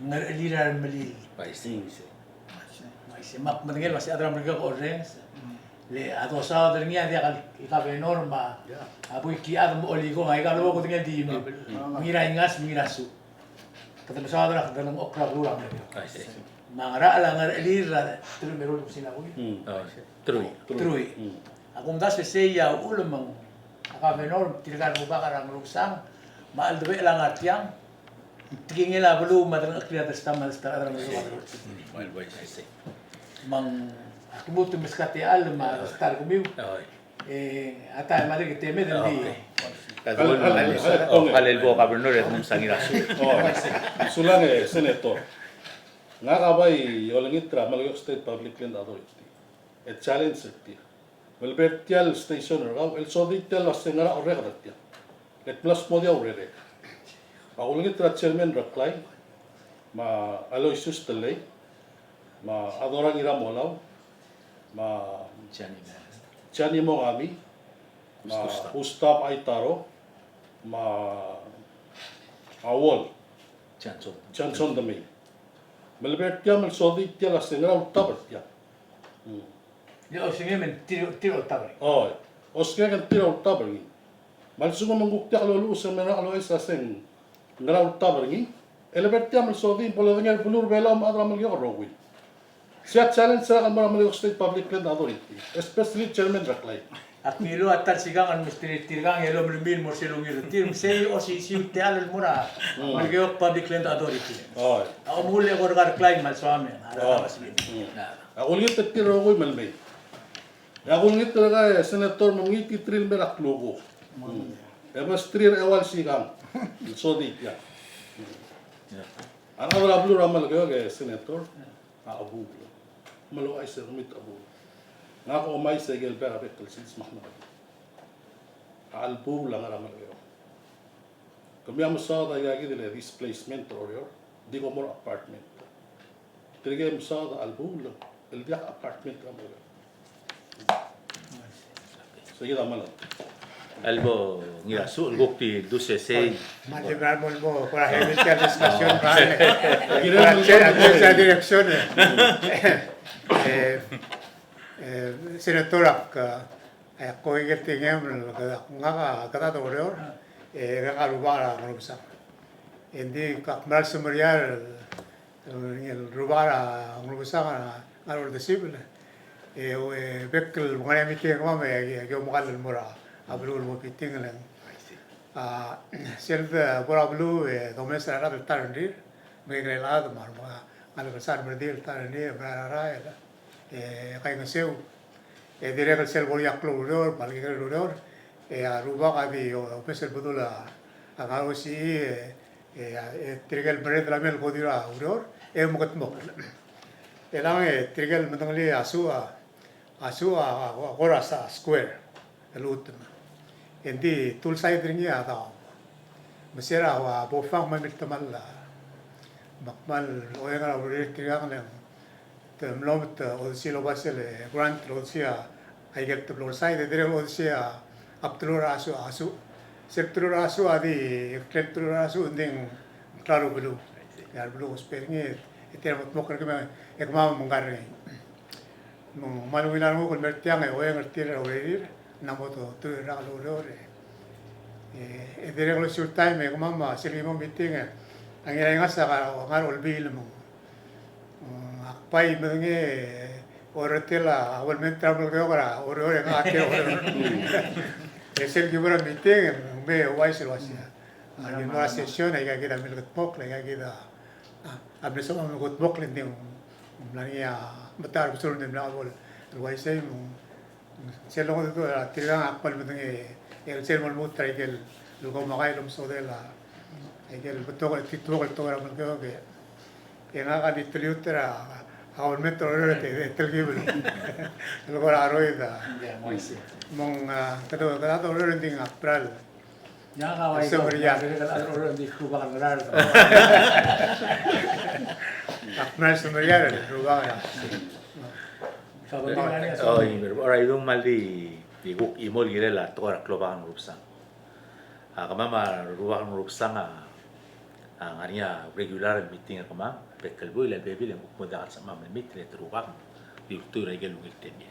[SPEAKER 1] Ngara lirar melil.
[SPEAKER 2] paising se
[SPEAKER 1] Mai se map madengel masih adra mereka orange. Le adosa deringia dia kal ikabe norma. Abu ki adam oligo ngai kalau ko tinggal di mengira ingas mengira su. Kata sa adra dalam okra ruang dia.
[SPEAKER 2] paising
[SPEAKER 1] Mangara la ngara lirar terus merol sina ko.
[SPEAKER 3] True.
[SPEAKER 1] Trui. Aku mdas se ya ulumang Kamenor, tiragan mo ba karang rusang, maaldabe lang artiang, tingin la bulu madrang akliatas tamal sta adram
[SPEAKER 2] Well, boy, I see.
[SPEAKER 1] mang kumutu miskati al ma star kumiu
[SPEAKER 3] Oy.
[SPEAKER 1] ata mali que teme del di
[SPEAKER 3] Kadul halil bo gobernador at mong sangira su.
[SPEAKER 5] Oh, sulang senator. Nga kabay yolangitra Malayo State Public Land Authority. Et challenge sekti. Melbertial station raw el soditel la sengara orregratia. Et plus modia orrere. Aulangitra chairman raklay ma Aloysius Telay ma Adorang Iramolau ma Chani Mongami ma Ustap Aitaro ma Awol
[SPEAKER 3] Chanson.
[SPEAKER 5] Johnson Dami. Melbertia mel soditia la sengara utabertia.
[SPEAKER 1] yo singe men tiro tabre
[SPEAKER 5] Oh, oske kan tira utabergi. Mal sungo manguktia kalau lu semena kalau esa seng ngara utabergi. Elbertia mel sodi polo dengar bulur belam adra mel yorogui. Sia challenge sa kan Malayo State Public Land Authority, especially chairman raklay.
[SPEAKER 1] at milo atar sigang an mistri tirgang elo mil morselong ilo tir sei o si te al mura malgeo public land authority
[SPEAKER 5] Oh.
[SPEAKER 1] ako muli ko gar claim mal swami ara masmin
[SPEAKER 5] Ako ulit at tira ko malmay. Ako ulit talaga senator mangiti trill merak logo. Mas trill ewal sigang. So di ya. Ano wala blue ramal kayo kay senator? Abu. Malo ay sir mit abu. Nga ako umay sa gel pera bekal since mahna. Albu lang ramal kayo. Kami ang sa tayo gid displacement or di ko more apartment. Tirigay mo sa albu lang. El dia apartment ramal kayo. Sige ramal.
[SPEAKER 3] Albo ngira su gokti duse sei.
[SPEAKER 6] Matibral mo para heavy ka discussion vale.
[SPEAKER 5] Gira mo
[SPEAKER 6] Sa direction senatora ka ko tingem nga kata to ro nga rubara ngrusa. Hindi ka mal sumarial rubara ngrusa nga ro de sibil. Bekkel mga meeting mo may mukal mura abulul mo piting lang. Selva borablu domestra ra tarndir may grelado mar mga besar berdil tarndir brara kay ngaseu dire ka sel bol yaklo uror palgi ka uror aruba ka di o pesel budula agaro si tirgal beret la mel kodira uror mukat mo elang tirgal matangli asua gorasa square elutem endi tulsay dringi ata masira wa bofang mamitamal makmal oyanga urir tirgang lang temlomit odisilo basele grant rosia I get to tulsay de dire odia aptulur asu sektur asu adi sektur asu nding klaro bulu yar bulu speringi itermot mokar kema ekma mungare maluilan mo convertiang oyang tira orir namoto tu ragalore dire lo short time ekma ma silimo meeting ang nga sa ngar olbil mo akpai menge orotela awalmente hablo de ahora ore nga ate ore es el que hubiera meeting me wise lo hacía hay una sesión hay que dar mil pok hay que dar a veces me got pok le de plania matar betul de la bol el wise se lo de la tira akpal menge el ser mal mutra y que lo como hay lo so de la hay que el betul el título el todo lo que en haga distribuidora awal metro rete telgibel luego la roida mong kado kado rending april
[SPEAKER 1] ya kawai ko ya oro di kuba ngarar
[SPEAKER 6] april sumeriar ruba
[SPEAKER 3] Oh, ora idong maldi iguk imol girela tora kloban rupsang. Kamama ruang rupsang ang ania regular meeting kama bekelbo ila bebil yang ukmoda sama meeting terubang di tu regel ngiteni.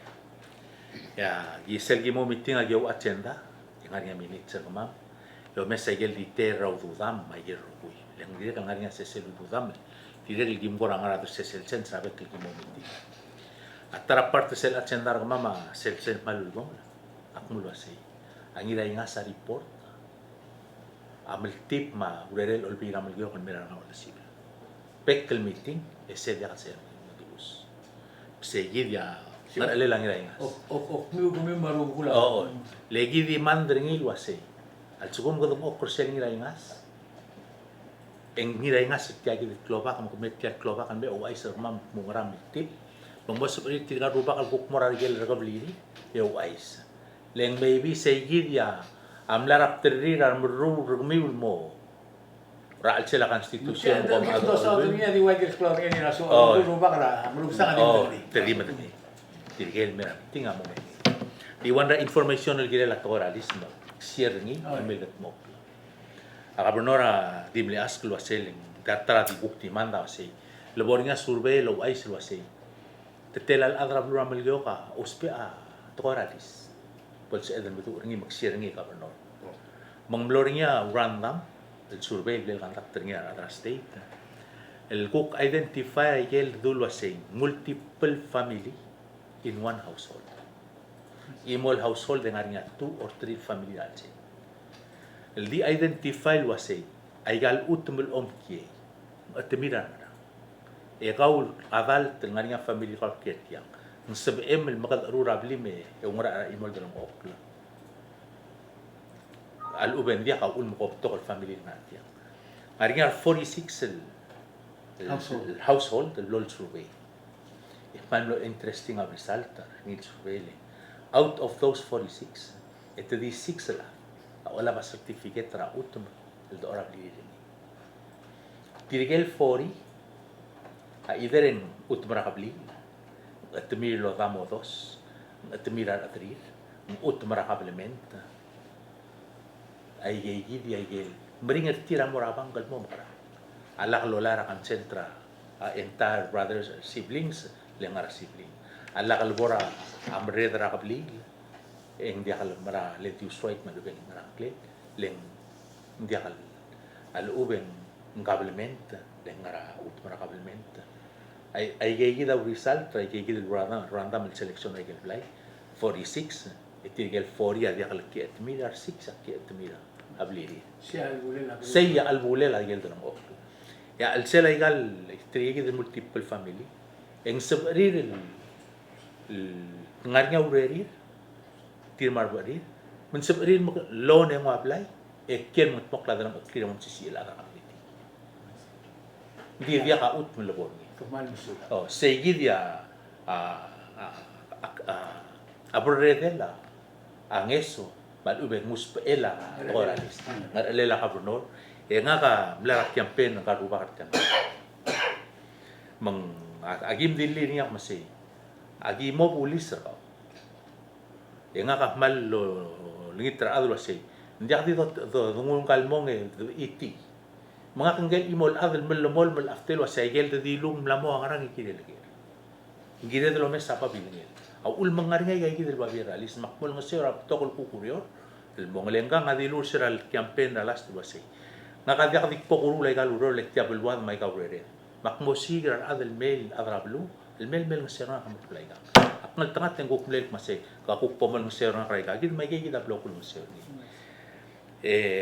[SPEAKER 3] Ya, gisel gimo meeting agi au agenda yang ania minute kama yo mesegel di terra udam mayer rubui. Yang dia kan ania sesel udam tidak gimbor angara tu sesel sentra bekel gimo meeting. Atara parte sel agenda kama sel malulgom akmulu asai. ang iray nga sa report amal tip ma urerel olpi ramal gyo kon mera wala sibil pekkel meeting ese dia kasi magibus segid ya ngalale lang iray nga
[SPEAKER 1] kami marugula.
[SPEAKER 3] oo legi di mandringil wase al sugum godong okrosel iray nga eng iray nga sa tiagi di kloba kam kumet tiag kloba kan be o ay sa mam mungram tip Pangmos ulit tiga rupa kal kukmor argel ragabliri yo ais. Leng maybe segid ya amlarap terrir armru rugmiul mo. Raal sila konstitusyon
[SPEAKER 1] ko ma do sa dunia di wajir klor ni raso rupa kara meruksa kan
[SPEAKER 3] di terima tadi. Tirgel mera tinga mo. Di wanda information gile la toralismo. Share ni amelat mo. Akabernora dimle asklo seling datara di bukti manda se. Laboringa survey lo ais lo se. Tetelal adra blura melgyoka uspe a toralis pol sa edan betu ringi magsir ringi ka no mang blorinya random el survey del contact ringi adra state el cook identify el dulwa saying multiple family in one household imol household dengan ringa 2 or 3 family alse el di identify lo saying aigal utmul omkie atmiran ikaw aval tengahnya family kau kiat sebab el makat rura beli me umra imol dalam okla al uben dia kau ulm kau tokol family nanti harinya 46 household the lol survey if man lo interesting of result ni survey out of those 46 ito di 6 la wala ba certificate ra utum el ora beli ni tirigel 40 either en utmara kabli atmir lo damo dos atmir atrir utmara kablement ay gigi ay gel meringat tira morabang gal mo mara ala lolara kan sentra entire brothers siblings lengar sibling ala kalbora amredra kabli eng dia kal mara letius right maduben mara kle leng dia kal al uben kablement lengara utmara kablement ay gigi daw result ay gigi del random selection ay gelblay 46 itigel 40 dia kal kiet mirar 6 kiet mirar abliri siya albulela gel dan ok ya al sela igal itigel de multiple family en sabrir el ngarnya ureri tirmar bari men sabrir loan yang apply ken mot mokla dalam kira mot sila ka kapiti dia ka ut melebor oh seguid ya aborredela ang eso malube muspela oralis ngalela ka brunor nga ka mlarak campaign ka ruba ka mang agim dili niya masay agi mo pulis ra nga ka mal lingitra adlo say hindi ka dito dungun kalmong iti mga kanggel imol adal melomol mel aftel wa saygel de dilum lamo angarang ikide lagi gide de lo mes apa bilngel au ul mangaringa gay gide babira lis makmol ngasera tokol kukuryo el mongelenga ngadilur seral campaign na last wa say ngakadia dik pokuru lay galuro lek tiabel wan may kawrere makmosi gran adal mail adrablu el mail ngasera kamplay ka akmal tangat ng kuklel masay kakuk pomol ngasera kay ka gid may gide blokul ngasera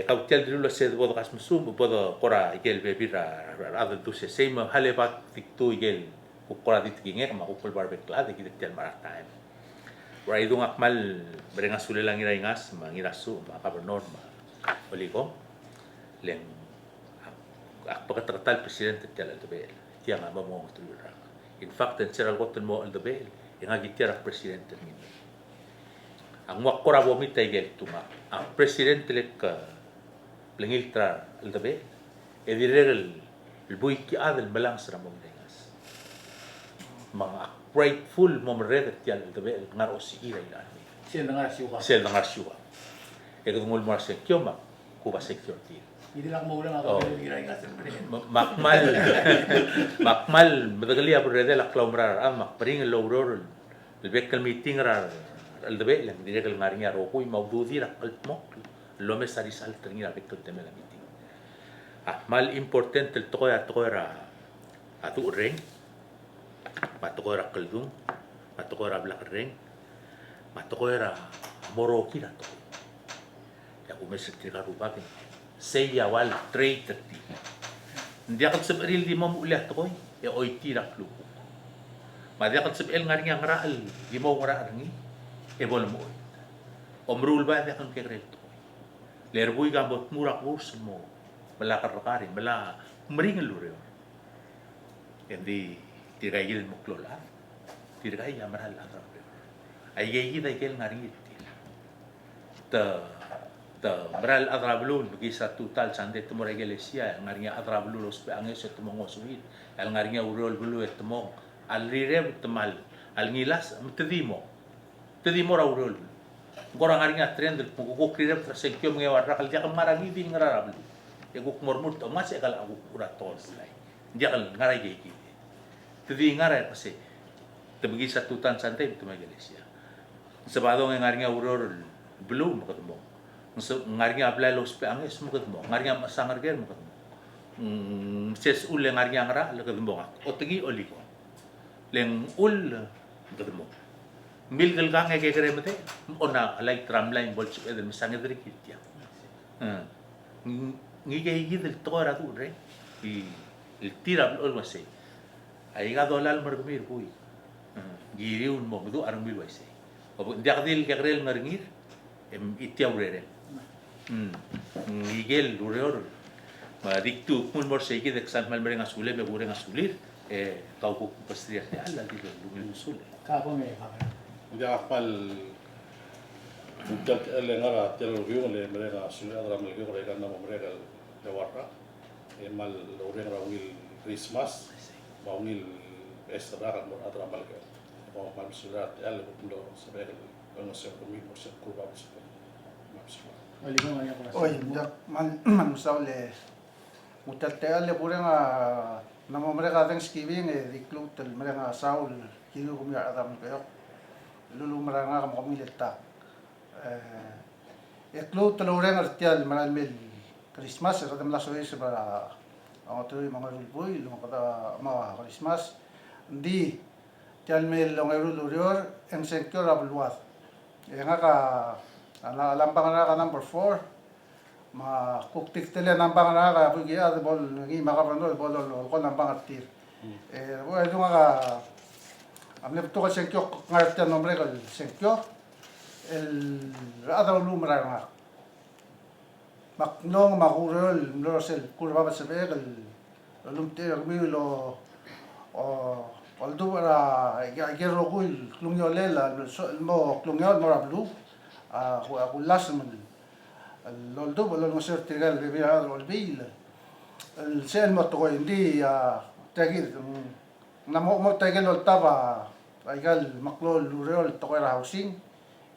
[SPEAKER 3] kautel dulu se bodo kas musum bodo kora igel bebira adal tu se same halebat tiktu igel ukora ditginge kama ukol barbek la de kitel marata ora idung akmal berenga sule lang ira ingas mangirasu makabernor ma oligo leng pagkatratal presidente tel albe tiang ama mo tulura in fact en seral gotten mo albe yang agitera presidente ni ang wakora bo mitay gel tuma ang presidente lek lengiltra aldabe e direl el buiki adel balance ramong dengas mga grateful momred tial aldabe ngaro si ira ila sel ngar siwa e gungul mar se kyoma kuba security
[SPEAKER 1] hindi lang mo lang ako ira ingas
[SPEAKER 3] makmal madagali abrede la klaumrar am bring logror el bekal meeting rar aldabe lang direk ngarinya rokoy maududi ra kaltmo lo me sarisal tringira bekal temela meeting mal importante el tokoya atu reng matokoya kaldung matokoya blak reng matokoya morokira to umesek tika rubakin. Saya wal trade tadi. Dia akan seberil di mau ulah toy, ya oi tidak lu. Dia akan seberil ngaring yang raal, di mau ngara ngi, boleh mau. Omrul ba dia akan kerel toy. Lerbui gambot murak bus semua, belakar lekari, bela meringan lu reo. Jadi tidak gil muklola, tidak gil amaral arab. Ay gil ngaring itu. Ta maral adrablun bagi satu tal sande temo regelesia ngaringa adrablun os pe anges temo ngosuit al ngaringa urol bulu temo al rirem temal al ngilas tedimo ra urol gora ngaringa tren del pukuk rirem trasekyo ngewar kal jakam marangi di ngarablu e guk mormut to mas e kal aku uratos lai jakal ngarai ge tedi ngarai pase te bagi satu tal sande temo regelesia sebadong ngaringa urol belum ketemu ngaringa apply los pe anges mo ketemu ngaringa sangar ger mo ketemu ses ul ngaringa ngara le ketemu otegi oliko leng ul ketemu mil gal gang ke kere mate ona like tramline bol su edel misange dri kitya ngi ge gi del tora tu re y el tira ol wase ay ga dolal margmir hui giri un mo du arang bil wase o diakdil ke krel ngaringir itiaw rere Miguel Lureor diktu kun mor segi de san mal merenga sule me burenga sulir kau ku pastria de alla di lumil sule
[SPEAKER 1] Kako me ka.
[SPEAKER 5] Dia akmal Budak ngara tel review le mereka sudah ada mereka mereka nama mereka lewat emal orang rawil Christmas bawil Easter kan ada mereka bawa mal sudah el bundo sebagai pengusir pemimpin musik kurban musik
[SPEAKER 1] Oli ko nga ko.
[SPEAKER 4] Oy, man usau le mutal le pura nga namo mereka Thanksgiving diklut tel mereka Saul kilo kumya adam kayo lulu mereka kam komileta eklut tel orang artial maral mel Christmas ada melaso es para ang tu mga rulboy lo kata ma Christmas di tial mel long rulurior en sector abluat nga ka lambang na ka number 4 ma kuktik tele lambang na ka pugi ad bol ngi makapano bol ko lambang atir bo edu nga amle to ka senkyo ngarta nombre ka senkyo el ada lumra nga maknong makurol mlosel kurba ba sebe el lumte mi lo o aldura gero kul klungyolela mo klungyol morablu kulas من الدوب ولا المسير تقال بيها البيل السيل متقوين دي تاجيد نمو تاجيل الطبع قال مقلول ريول تقوي راوسين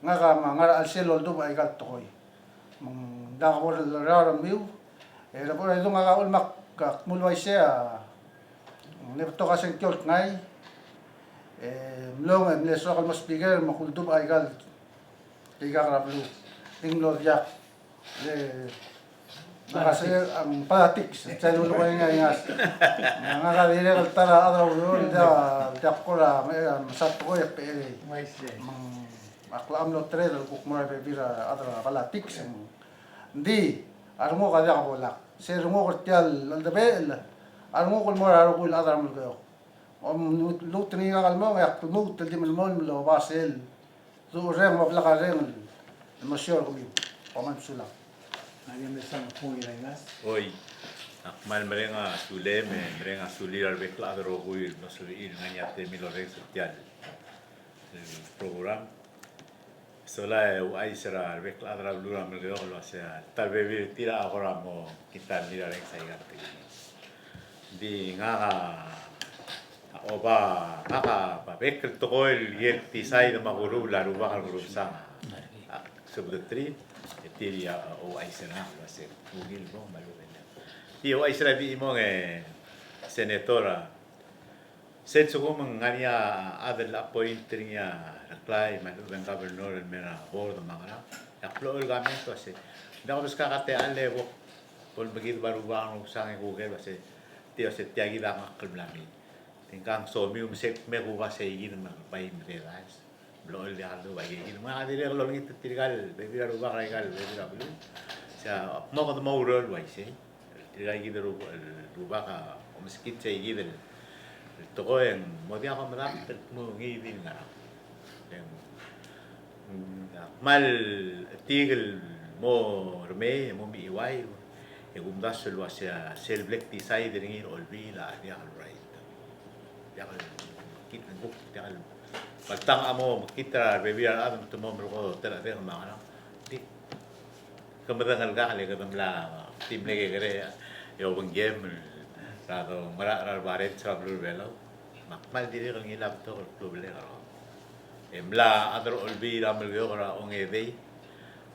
[SPEAKER 4] نغا ما نغا السيل الدوب قال تقوي من دا بور الرار ميو الا بور ايدو نغا اول مك مول وايسيا نبتو غاسن كيولت ناي ملوم من السوق المسبيغر مقول دوب قال tiga rablu tinglo dia le nakase ang politics sa lulo ko nga ngas nga dire kaltara adro dia kora masat ko ya pe aklam lo tre lo kuk mo be bira adro politics di armo ka dia bola se rumo ko tial al debel armo ko mo aro ko adro mo ko lu tni nga kalmo ya tu tel di mol lo basel zo rem mabla rem المشيور قوي ومن سلا
[SPEAKER 1] Ani me sang kung ilangas.
[SPEAKER 2] Oi, akmal merenga sule merenga sulir al bekla de roguil no se ir ngañate milore social el program sola ai será al bekla de la blura me lo sea tal vez tira ahora mo quitar mira en saigarte di ngaga oba ngaga ba bekl to el yeti sai de maguru la ruba al grup sang sebetulnya dia o aisera va ser ugil no malo bene io aisera di mo senatora senso como ngania adel appointinya reclai ma ben governor el mera board mangara ya plo el gamento ase da os kakate ale bo pol begitu baru bang sang google ase tio se tiagi da maklami tingkang so mi se me go va se igin ma pai me das Belol dia kalau bagi ini mah dia kalau kita tinggal bebira rubah regal bebira belum. Saya mau ketemu urut wajib sih. Tinggal gitu rubah ka meskipun saya gitu. Toko yang mau dia akan merapat mau ngidi ngarap. Yang mal tigel mau remeh mau biwai. Yang umdas luas ya sel black di saya dengan olbi lah dia kalau right. Dia kalau kita buk dia kalau pagtang amo kita bebia adam tu mo mergo tela de ma di kemudian ka kali ketamla tim lagi kere yo bang game rado mara rar baret travel velo makmal diri kang ilap to ko bele karo emla adro olbi ramel yo kara onge dei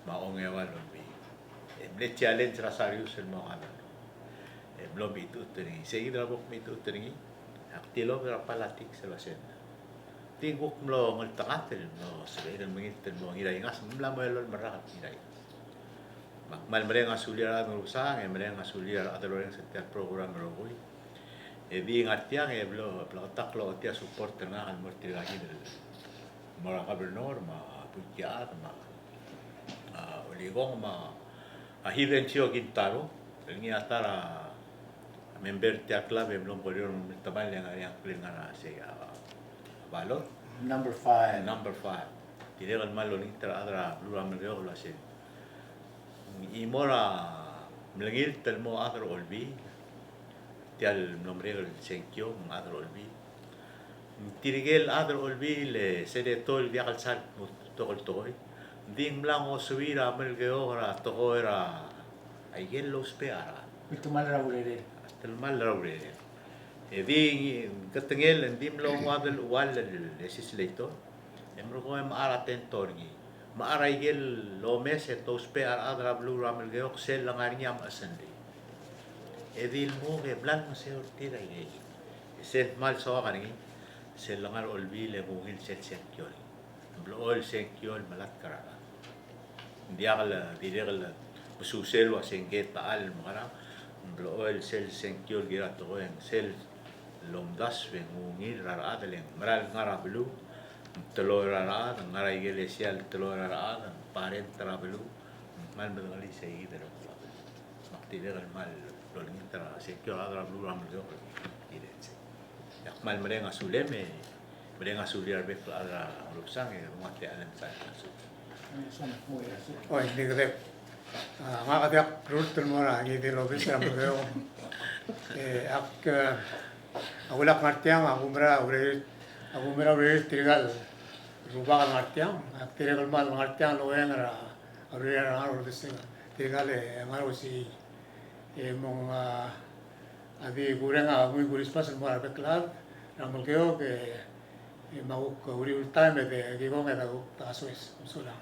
[SPEAKER 2] ma onge wal olbi emle challenge rasarius el mo ana emlo bitu teni seguida bok bitu teni aktilo kara palatik selvasen tinguk mlo ngol tangatel no sebenarnya mengitel mo ngiray ngas mla mo elol marakat ngiray makmal mereng asuliar ngurusang mereng asuliar atau yang setiap program merokoi di ngatiang blo platak lo tia support tengah al morti lagi del mora gobernador ma pujiat ma oligong ma ahiden chio gintaro ngi atara member tia club belum boleh tamal yang kelingara se valor
[SPEAKER 1] Number 5.
[SPEAKER 2] number 5 tidak kan malo ni teradra blue amel lo asin imora melengil telmo adro olbi tial nombre el senkyo adro olbi tirigel adro olbi le sede tol dia kalsal tokol toy ding blanco subira amel geora togoera aigel los peara
[SPEAKER 1] Itu malah boleh.
[SPEAKER 2] telmal raure di ketengel ndim lo wadel wal legislator emro ko ara tentor ni maara igel lo mes etos pe adra blue ramel geok sel langariam asende edil mo ge blan mo se ortira ge sel mal so kani sel langar olbi le mugil sel senkiol blo ol senkiol malat karara diagal diregal mususel wa senget taal mara blo ol sel senkiol gira to en sel lomdas ngungir rara adaleng maral ngara belu telur rara ngara iglesia telur rara parent trabelu mal mengali sei de lo makti de mal lo ngintra se kyo adra blu ram lo idense yak mal merenga suleme merenga suliar be adra rupsang e mate alam sa su
[SPEAKER 6] Oh, hindi ko rin. Nga katiyak rute mo na, hindi lobis na mo kayo. Ako lang ngartiyang, ako mera ulit tirigal. Ruba ka ngartiyang, tirigal mal ngartiyang loeng ra. Ulit na nga rute tirigal nga ro si mong adi gure nga muy guris pas mo ra beklar. Ramol kayo ke maguk uri time de gigong eta taso es sula.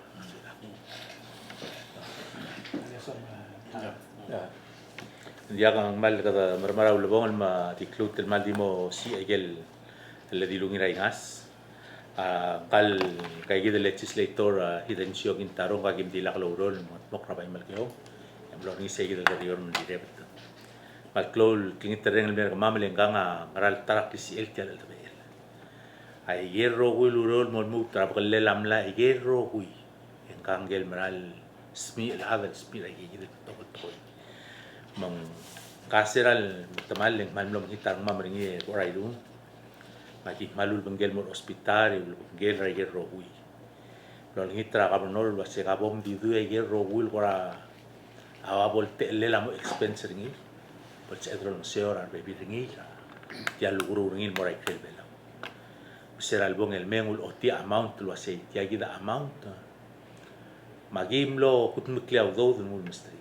[SPEAKER 3] dia kang mal kata marmara ulabong ma tiklut el mal dimo si egel الذي لونغيرا ingas kal kay gid legislator hidencio gintaro ka gim dilak lorol mok rabay mal kyo em lo ni segid el gadior mun direct mal klol kingit tereng el mer mamel nganga ngaral tarak si el tial el tabel ay gerro gul lorol mol mu trab kal lamla gerro hui en kangel maral smi el hada smi ay gid tokol toy mang kaseral tamal leng mal lo hitar mamringi oray dun maki malul benggel mo hospital benggel ra ger rohui lol hitra ka bonol wa se ka bom di du ger rohul kora awa volte le la mo expense ringi por se edro no se ora be ringi ya luguru ringi mo ra kel bela sera el bon el mengul o ti amount lo se ti agida amount magim lo kut mukliaw do mo mistri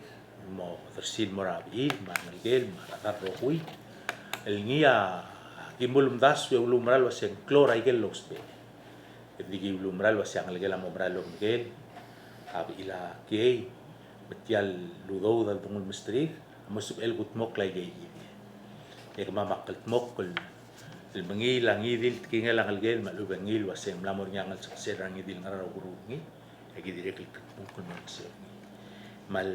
[SPEAKER 3] mo versil mo ra bi ma ngel ma ra rohui el ngia Gimbul das we ulumral was en clora igel los be. Digi ulumral was yang legela momral lo miguel. Ab ila kei betial ludo dal tungul mistri musub el gut mok lai gei. Ek ma makal mok kul el mangil ang idil kingel ang algel malu bangil was en lamor nyang al sukser ang idil ngara guru ngi. Egi direk lik mok kul mok se. Mal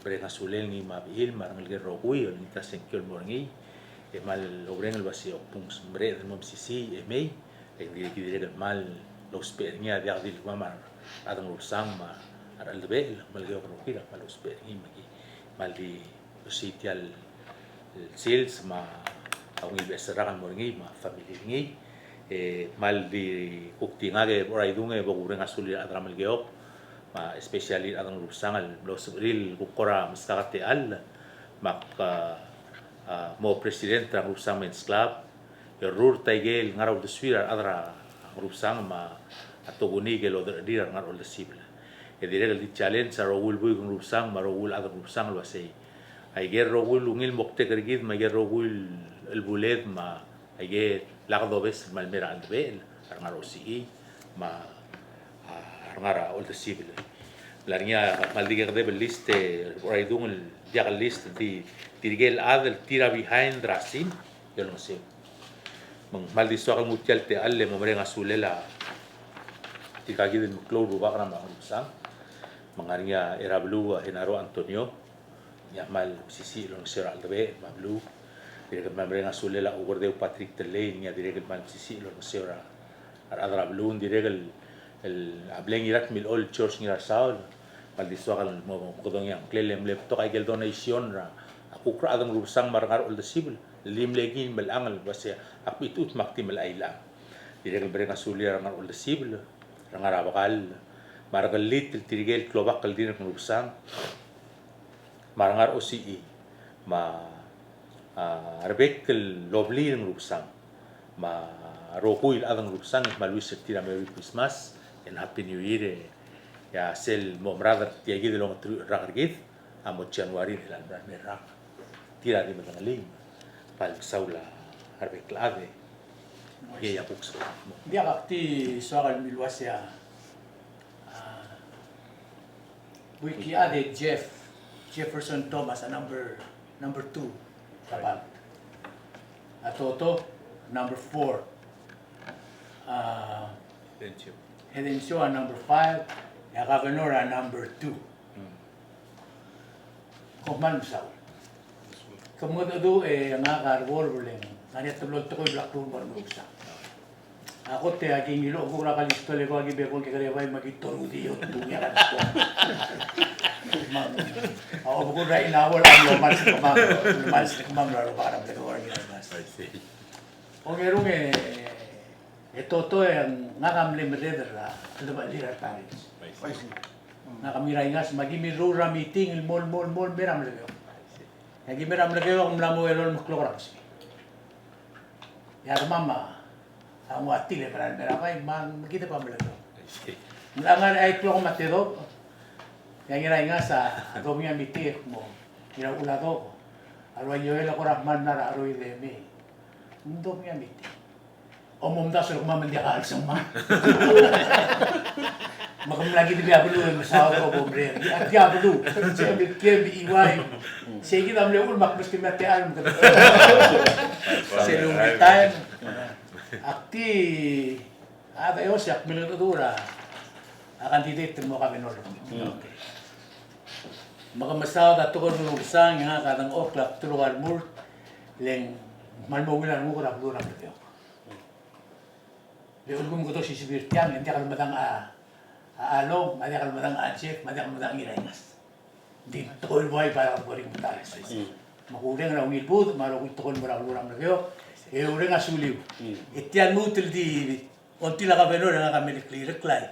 [SPEAKER 3] brenga sulel ngi mabil marang el rogui ol nita senkiol morngi. Mal obreng el vacío pungs bre del mom sisi emei en dire mal los peña dia dil mamar adang rusang ma ar albel malgeo rokira mal los peña magi maldi sitial sales ma ang ibesarakan mo ngi ma family ngi maldi kuktinga ge oray dunge bogureng asuli adram malgeo ma especially adang rusang al los real kukora maskakate al mak mo president ng rusang men's club rur taigel ngaraw de suira adra rusang ma atoguni gelo dira ngaraw de sibla dire di challenge sa rogul buy ng rusang ma rogul adra rusang lo sei ay ger rogul ungil mokte kergid ma ger rogul el buled ma ay ger lagdo bes malmera albel ngaraw si ma ngara ol de sibla larnya maldiga de liste raidung el dia list di tirgel adel tira behind rasim yo no sé mang maldiso ang mutial te alle mo mare ngasulela tikagi din kloro ruba kana mang mangaria era blue Genaro Antonio ya mal sisi lo sera albe ma blue dire ma mare ngasulela ugorde Patrick Tele ni dire mal sisi lo sera adra blue dire el hablen irak mil all church ni rasaul maldiso ang mo kodong yang klelem lepto kay gel donation ra akukra adang rusang marangar ol desibel limlegin bel angal base apitut makti mel aila dire bere ngasuli rangar ol desibel rangar abakal margal lit tirigel klobak kal din rusang marangar OCE ma arbek lobli ng rusang ma rokuil adang rusang malwis tira merry Christmas and happy new year ya sel mo brother tiagi de long ragargit amo January lan merak tira di magaling pal saula harbe clave ya books
[SPEAKER 1] dia kakti soal milwasia wiki ade Jefferson Thomas number 2 kapat atoto number 4
[SPEAKER 2] Thank you.
[SPEAKER 1] Hedencio number 5 ya governor number 2 Kuman saw Kemudian nga karbol boleh ngani tulog to ko black room bar muksa ako te aking ilo ko ra kalisto le ko agi be ko kare bay magitoru diyo tunya kan ako ko ra inawol ang lomal sa kumang laro para be ko agi mas
[SPEAKER 2] I see.
[SPEAKER 1] o gerong ito to ang ngakamlim leader la ano ba lira Paris
[SPEAKER 2] I see.
[SPEAKER 1] nakamiray ngas magimirura meeting il mol meram lego Lagi meram lagi ako mlamu elol makloraks. Ya mama, ang wati le para meram ay man kita pa mlago.
[SPEAKER 2] I see.
[SPEAKER 1] Mlangan ay klok matedo. Yang ira nga sa ato miya miti mo. Ira ulado. Arwa yo el ko rahman na aro ile mi. Ndo miya miti. Omom da so kuma mendia al sama. Makam lagi di biar belum masalah kau bomber. Dia belum. Saya mikir biiwai. Saya kita melihat mak mesti mati alam kata. Saya lumitan. Akti ada yo siap minuto dura. Akan titik temu kami nol. Maka masalah tak tukar nol sang yang kadang oklap tulungan mul leng malmogilan mo kurang dura betul. Lepas gum ko to si Sibirtian hindi kalau matang along, madi kalau matang check, madi kalau matang irainas. Di tol boy para boring mutalis. Makuling na ngilbud, marong tol mo ra luram na kayo. Ure nga suliw. Itian mutil di onti la kabeno nga kami reklay.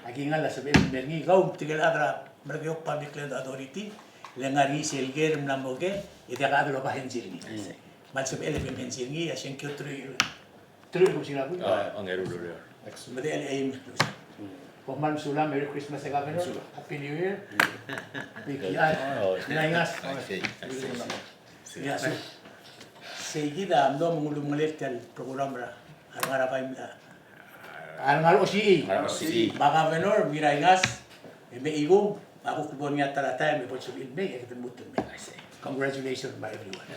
[SPEAKER 1] Agi nga la sabi mergi gaw tigel adra mergi public land authority lengari selger mnamoge iti ka adro pa hensilni. Matsub elefem hensilni asyen kyo tru ko sila ko.
[SPEAKER 2] Ang erulur.
[SPEAKER 1] Madi ay Kuman sulam, Merry Christmas sa Governor. Happy New Year. Bikian. Naingas. Yes. Sige da, amdo mengulung ngelit tel program ra. Arang arapay mi. Arang OCE. Baka Governor, miraingas. May igong. Ako kubon nga talatay, may potso ilme. Congratulations by everyone.